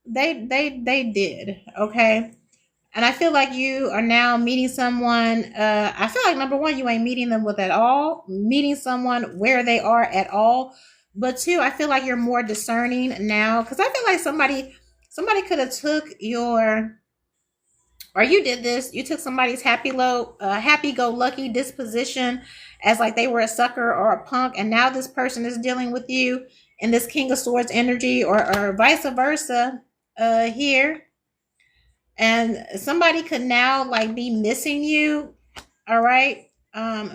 They did. Okay. And I feel like you are now meeting someone. I feel like number one, you ain't meeting them with at all, meeting someone where they are at all. But two, I feel like you're more discerning now, because I feel like somebody could have took your, or you did this, you took somebody's happy-go-lucky disposition as like they were a sucker or a punk, and now this person is dealing with you in this King of Swords energy, or vice versa here. And somebody could now like be missing you, all right?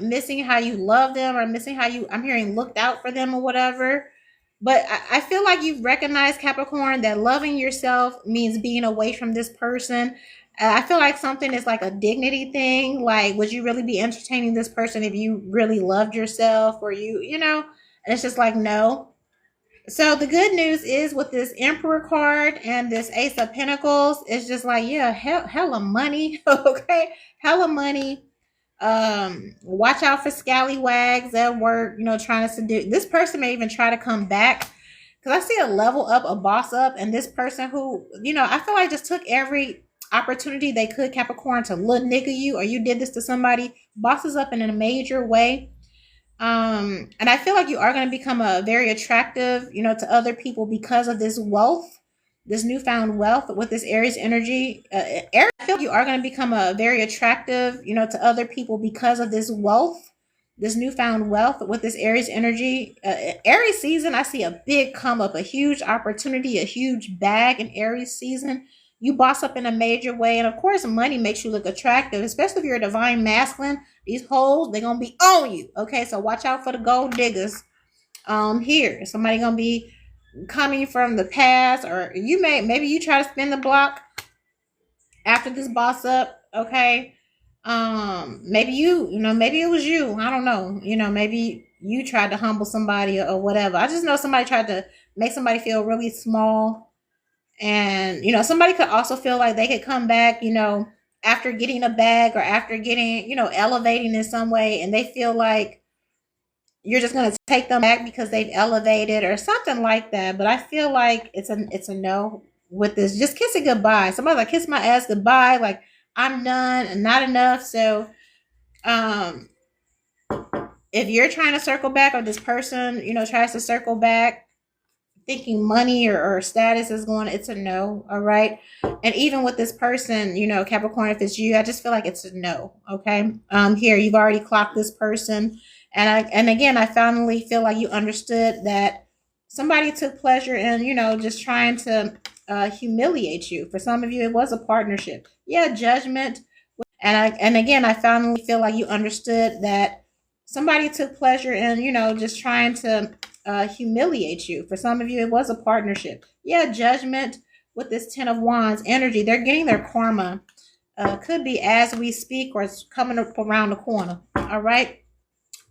Missing how you love them, or missing how you, I'm hearing, looked out for them or whatever. But I feel like you've recognized, Capricorn, that loving yourself means being away from this person. I feel like something is like a dignity thing. Like, would you really be entertaining this person if you really loved yourself, or and it's just like, no. So the good news is, with this Emperor card and this Ace of Pentacles, it's just like, yeah, hella money. Okay. Hella money. Watch out for scallywags at work, trying to seduce. This person may even try to come back, because I see a level up, a boss up, and this person who, I feel like just took every opportunity they could, Capricorn, to little nigga you, or you did this to somebody, bosses up in a major way. And I feel like you are going to become a very attractive, to other people because of this wealth, this newfound wealth with this Aries energy. Aries, I feel like you are going to become a very attractive, to other people because of this wealth, this newfound wealth with this Aries energy. Aries season, I see a big come up, a huge opportunity, a huge bag in Aries season. You boss up in a major way. And of course, money makes you look attractive, especially if you're a divine masculine. These hoes, they're going to be on you. Okay, so watch out for the gold diggers. Here, somebody going to be coming from the past, or maybe you try to spin the block after this boss up. Okay. Maybe maybe it was you. I don't know. Maybe you tried to humble somebody, or whatever. I just know somebody tried to make somebody feel really small. And, somebody could also feel like they could come back, after getting a bag, or after getting, elevating in some way, and they feel like you're just going to take them back because they've elevated or something like that. But I feel like it's a no with this. Just kiss it goodbye. Somebody's like, kiss my ass goodbye. Like, I'm done and not enough. So, if you're trying to circle back, or this person, tries to circle back, thinking money or status is going, it's a no. All right. And even with this person, Capricorn, if it's you, I just feel like it's a no. Okay. Here, you've already clocked this person. And again, I finally feel like you understood that somebody took pleasure in, just trying to humiliate you. For some of you, it was a partnership. Yeah. Judgment. And again, I finally feel like you understood that somebody took pleasure in, just trying to humiliate you. For some of you, it was a partnership. Yeah, judgment with this Ten of Wands energy. They're getting their karma. Could be as we speak, or it's coming up around the corner. All right.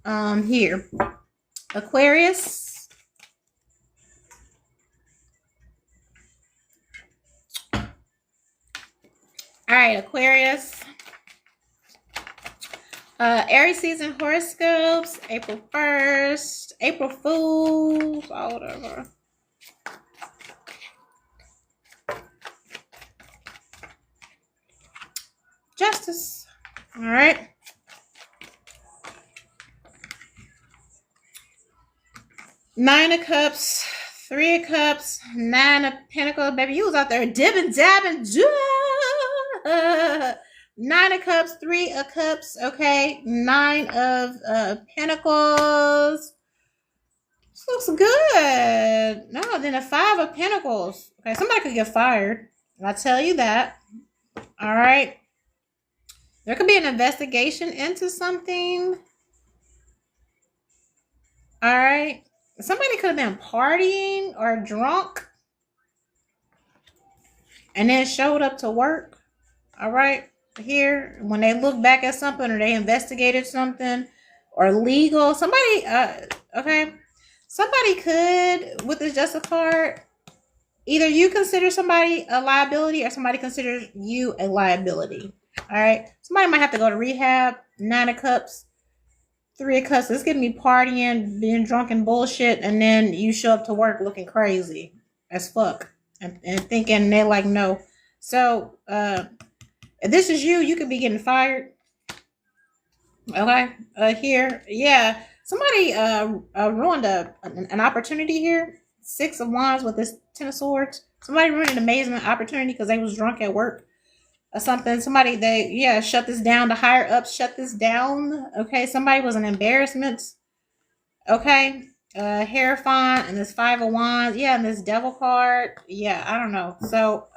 Here, Aquarius. All right, Aquarius. Aries season horoscopes, April 1st, April Fools, all whatever. Justice. All right. Nine of Cups, Three of Cups, Nine of Pentacles. Baby, you was out there dipping, dabbing, Nine of Cups, Three of Cups, okay. Nine of Pentacles. This looks good. No, then a Five of Pentacles. Okay, somebody could get fired. I'll tell you that. All right. There could be an investigation into something. All right. somebody could have been partying or drunk and then showed up to work. All right. Here, when they look back at something or they investigated something or legal, somebody, okay, somebody could, with this justice card, either you consider somebody a liability or somebody considers you a liability. All right. Somebody might have to go to rehab. 9 of Cups, 3 of Cups. It's getting me partying, being drunk and bullshit, and then you show up to work looking crazy as fuck and thinking they're like, no. So, if this is you, you could be getting fired. Okay. Here, yeah. Somebody ruined an opportunity here. 6 of Wands with this 10 of Swords. Somebody ruined an amazing opportunity because they was drunk at work or something. Somebody shut this down. The higher ups shut this down. Okay. Somebody was an embarrassment. Okay. Hierophant and this 5 of Wands. Yeah, and this Devil card. Yeah, I don't know. So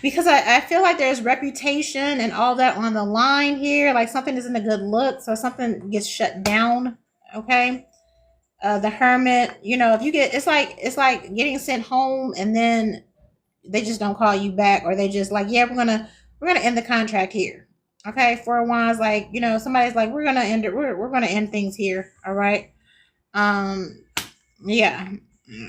because I feel like there's reputation and all that on the line here. Like something isn't a good look, so something gets shut down. Okay. The Hermit, if you get, it's like getting sent home and then they just don't call you back, or they just like, yeah, we're gonna end the contract here. Okay. 4 of Wands, like, somebody's like, we're gonna end it, we're gonna end things here. All right. Yeah.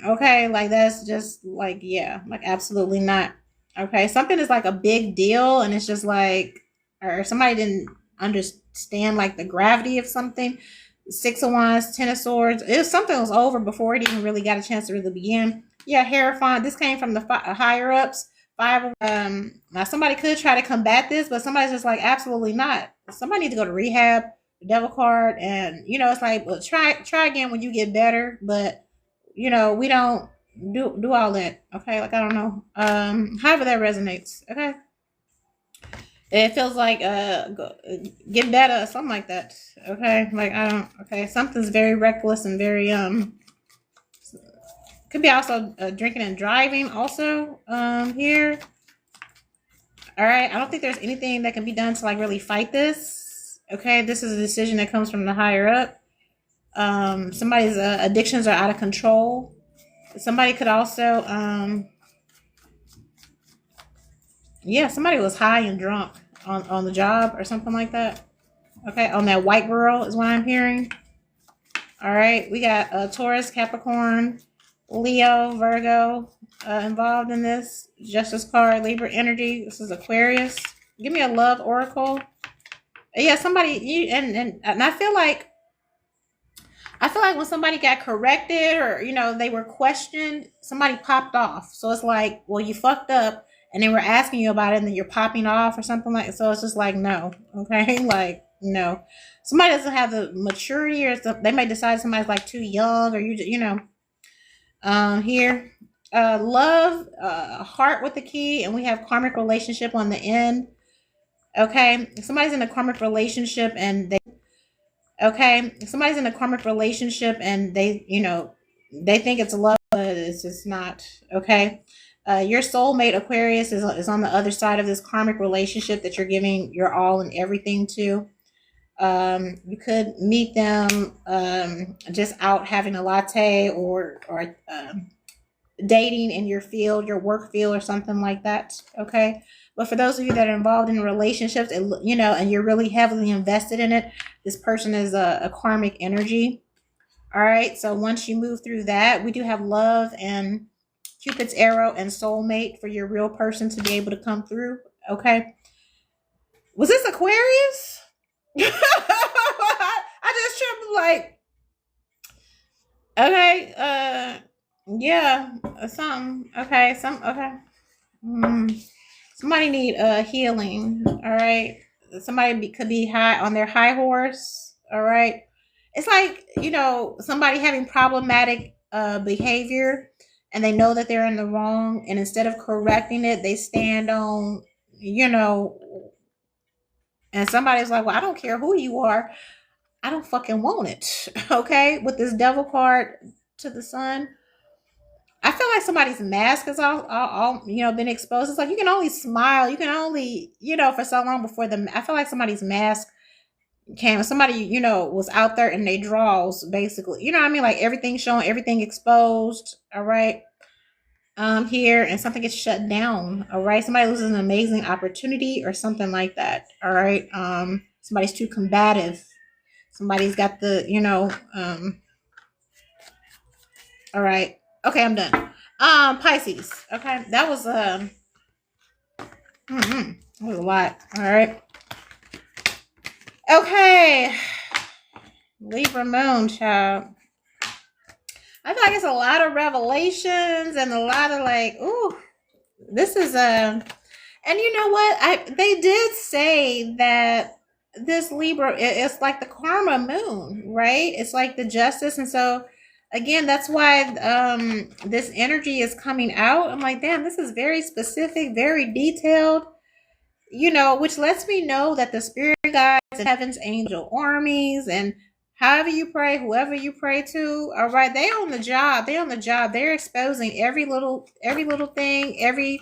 Okay, like that's just like, yeah, like absolutely not. Okay, something is like a big deal and it's just like, or somebody didn't understand like the gravity of something. 6 of Wands, 10 of Swords. If something was over before it even really got a chance to really begin. Yeah, Hierophant. This came from the higher ups. 5 of now somebody could try to combat this, but somebody's just like, absolutely not. Somebody needs to go to rehab. The Devil card, and it's like, well, try again when you get better, but we don't do all that. Okay, like I don't know. However that resonates. Okay, it feels like get better, something like that. Okay, like I don't. Okay, something's very reckless and very could be also drinking and driving. Also here. All right, I don't think there's anything that can be done to like really fight this. Okay, this is a decision that comes from the higher up. Somebody's addictions are out of control. Somebody could also somebody was high and drunk on the job or something like that. Okay, on that white girl is what I'm hearing. All right, we got Taurus, Capricorn, Leo, Virgo involved in this. Justice card, Libra energy. This is Aquarius. Give me a love oracle. Yeah, somebody and I feel like when somebody got corrected or they were questioned, somebody popped off. So it's like, well, you fucked up, and they were asking you about it, and then you're popping off or something like. So it's just like, no, okay, like no. Somebody doesn't have the maturity, or they might decide somebody's like too young, or here, love, heart with the key, and we have karmic relationship on the end. Okay, somebody's in a karmic relationship and they. Okay, somebody's in a karmic relationship and they think it's love, but it's just not. Okay, your soulmate Aquarius is on the other side of this karmic relationship that you're giving your all and everything to. You could meet them just out having a latte or dating in your field, your work field, or something like that. Okay. But for those of you that are involved in relationships, and you're really heavily invested in it, this person is a karmic energy. All right. So once you move through that, we do have love and Cupid's arrow and soulmate for your real person to be able to come through. Okay. Was this Aquarius? I just tripped like, okay, yeah, something. Okay, okay. Somebody need healing. All right, somebody could be high on their high horse. All right, it's like somebody having problematic behavior, and they know that they're in the wrong, and instead of correcting it, they stand on and somebody's like, well, I don't care who you are, I don't fucking want it. Okay, with this Devil card to the sun. I feel like somebody's mask has all been exposed. It's like you can only smile, you can only for so long before I feel like somebody's mask came, somebody, was out there in their draws, basically. You know what I mean? Like everything showing, everything exposed. All right. Here, and something gets shut down. All right. Somebody loses an amazing opportunity or something like that. All right. Somebody's too combative. Somebody's got the, all right. Okay, I'm done. Pisces. Okay. That was a lot. All right. Okay. Libra moon, child. I feel like it's a lot of revelations and a lot of like, ooh, this is a, and you know what? They did say that this Libra, it's like the karma moon, right? It's like the justice, and so again, that's why this energy is coming out. I'm like, damn, this is very specific, very detailed. Which lets me know that the spirit guides and heaven's angel armies and however you pray, whoever you pray to, all right, they on the job. They on the job. They're exposing every little thing, every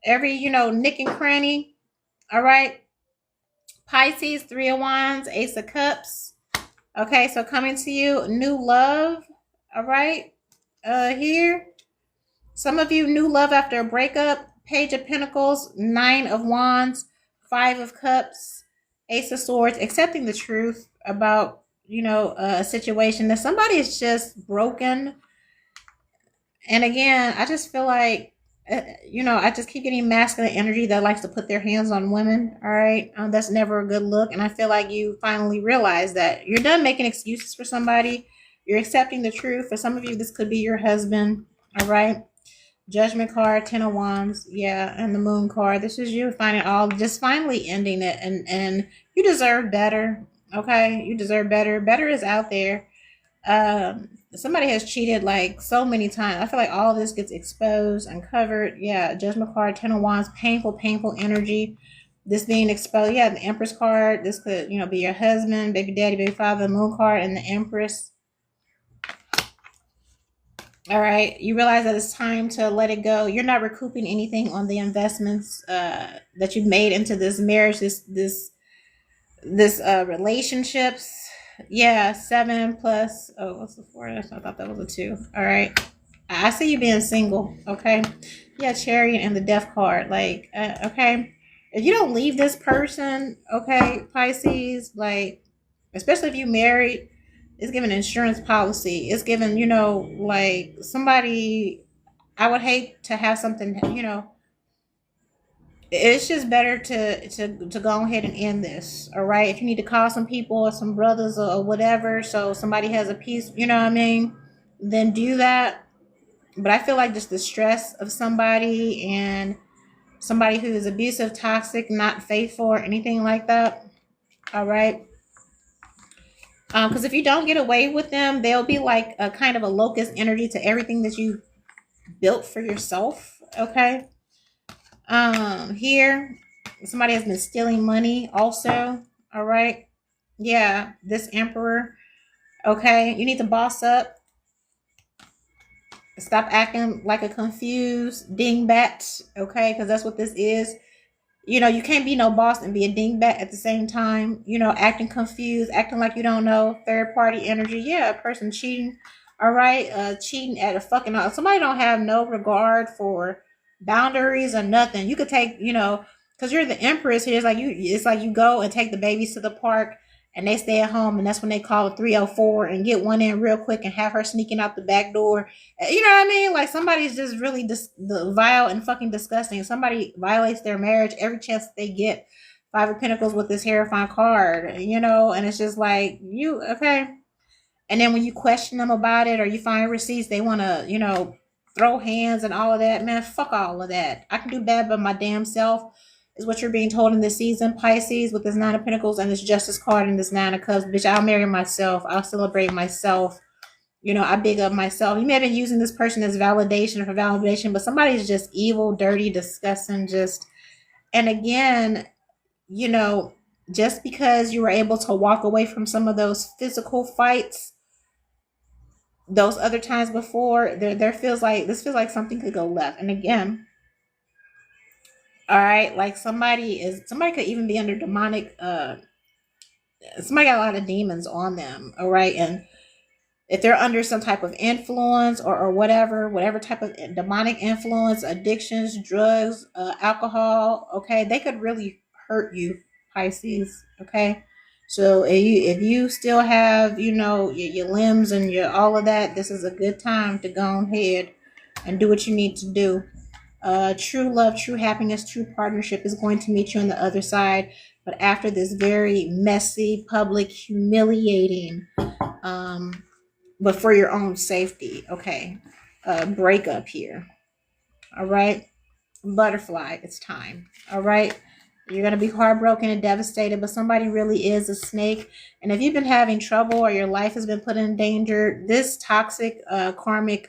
nick and cranny. All right. Pisces, Three of Wands, Ace of Cups. Okay, so coming to you, new love. All right. Here. Some of you, new love after a breakup. Page of Pentacles, Nine of Wands, Five of Cups, Ace of Swords, accepting the truth about, a situation that somebody is just broken. And again, I just feel like, I just keep getting masculine energy that likes to put their hands on women. All right. That's never a good look. And I feel like you finally realize that you're done making excuses for somebody. You're accepting the truth. For some of you, this could be your husband. All right. Judgment card, Ten of Wands, yeah, and the Moon card. This is you finding all, just finally ending it, and you deserve better. Okay, you deserve better. Better is out there. Somebody has cheated like so many times. I feel like all this gets exposed, uncovered. Yeah, Judgment card, Ten of Wands, painful energy. This being exposed. Yeah, the Empress card. This could be your husband, baby daddy, baby father. The Moon card and the Empress. All right, you realize that it's time to let it go. You're not recouping anything on the investments that you've made into this marriage, this relationships. Yeah, 7 plus. Oh, what's the 4? I thought that was a 2. All right, I see you being single. Okay, yeah, Chariot and the Death card. Like, okay, if you don't leave this person, okay, Pisces, like, especially if you married, it's giving insurance policy. It's giving, like somebody. I would hate to have something, it's just better to go ahead and end this. All right. If you need to call some people or some brothers or whatever, so somebody has a piece, you know what I mean, then do that. But I feel like just the stress of somebody and somebody who is abusive, toxic, not faithful, or anything like that. All right. Because if you don't get away with them, they'll be like a kind of a locust energy to everything that you built for yourself. Okay. Here, somebody has been stealing money also. All right. Yeah, this Emperor. Okay. You need to boss up. Stop acting like a confused dingbat. Okay. Because that's what this is. You can't be no boss and be a dingbat at the same time. Acting confused, acting like you don't know. Third party energy. Yeah, a person cheating. All right, cheating at a fucking. Somebody don't have no regard for boundaries or nothing. You could take, because you're the empress here. It's like you. It's like you go and take the babies to the park, and they stay at home, and that's when they call a 304 and get one in real quick and have her sneaking out the back door. You know what I mean? Like somebody's just really vile and fucking disgusting. Somebody violates their marriage every chance that they get. Five of Pentacles with this terrifying card, and it's just like, you okay. And then when you question them about it or you find receipts, they want to, throw hands and all of that. Man, fuck all of that. I can do bad by my damn self, is what you're being told in this season, Pisces, with this Nine of Pentacles and this Justice card and this Nine of Cups. Bitch, I'll marry myself. I'll celebrate myself. I big up myself. You may have been using this person as validation for validation, but somebody's just evil, dirty, disgusting, just. And again, just because you were able to walk away from some of those physical fights those other times before, there feels like this feels like something could go left. And again, all right, like somebody could even be under demonic somebody got a lot of demons on them, all right? And if they're under some type of influence or whatever type of demonic influence, addictions, drugs, alcohol, okay, they could really hurt you, Pisces, okay? So if you still have, your limbs and your all of that, this is a good time to go ahead and do what you need to do. True love, true happiness, true partnership is going to meet you on the other side. But after this very messy, public, humiliating, um, but for your own safety, okay, breakup here. All right, butterfly, it's time. All right. You're going to be heartbroken and devastated, but somebody really is a snake. And if you've been having trouble or your life has been put in danger, this toxic karmic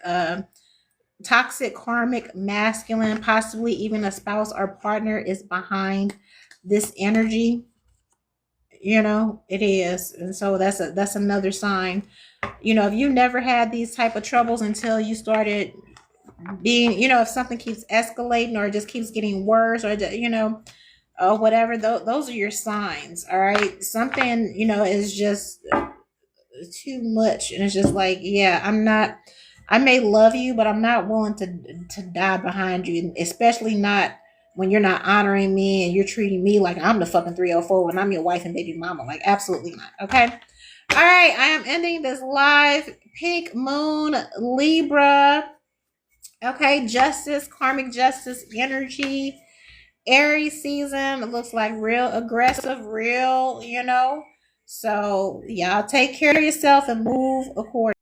masculine, possibly even a spouse or partner, is behind this energy. It is. And so that's another sign. If you never had these type of troubles until you started being, if something keeps escalating or it just keeps getting worse, or whatever, those are your signs. All right, something is just too much, and it's just like, yeah, I may love you, but I'm not willing to die behind you, especially not when you're not honoring me and you're treating me like I'm the fucking 304 and I'm your wife and baby mama. Like, absolutely not. Okay. All right, I am ending this live. Pink Moon, Libra. Okay, justice, karmic justice energy. Aries season. It looks like real aggressive, real. So, y'all take care of yourself and move accordingly.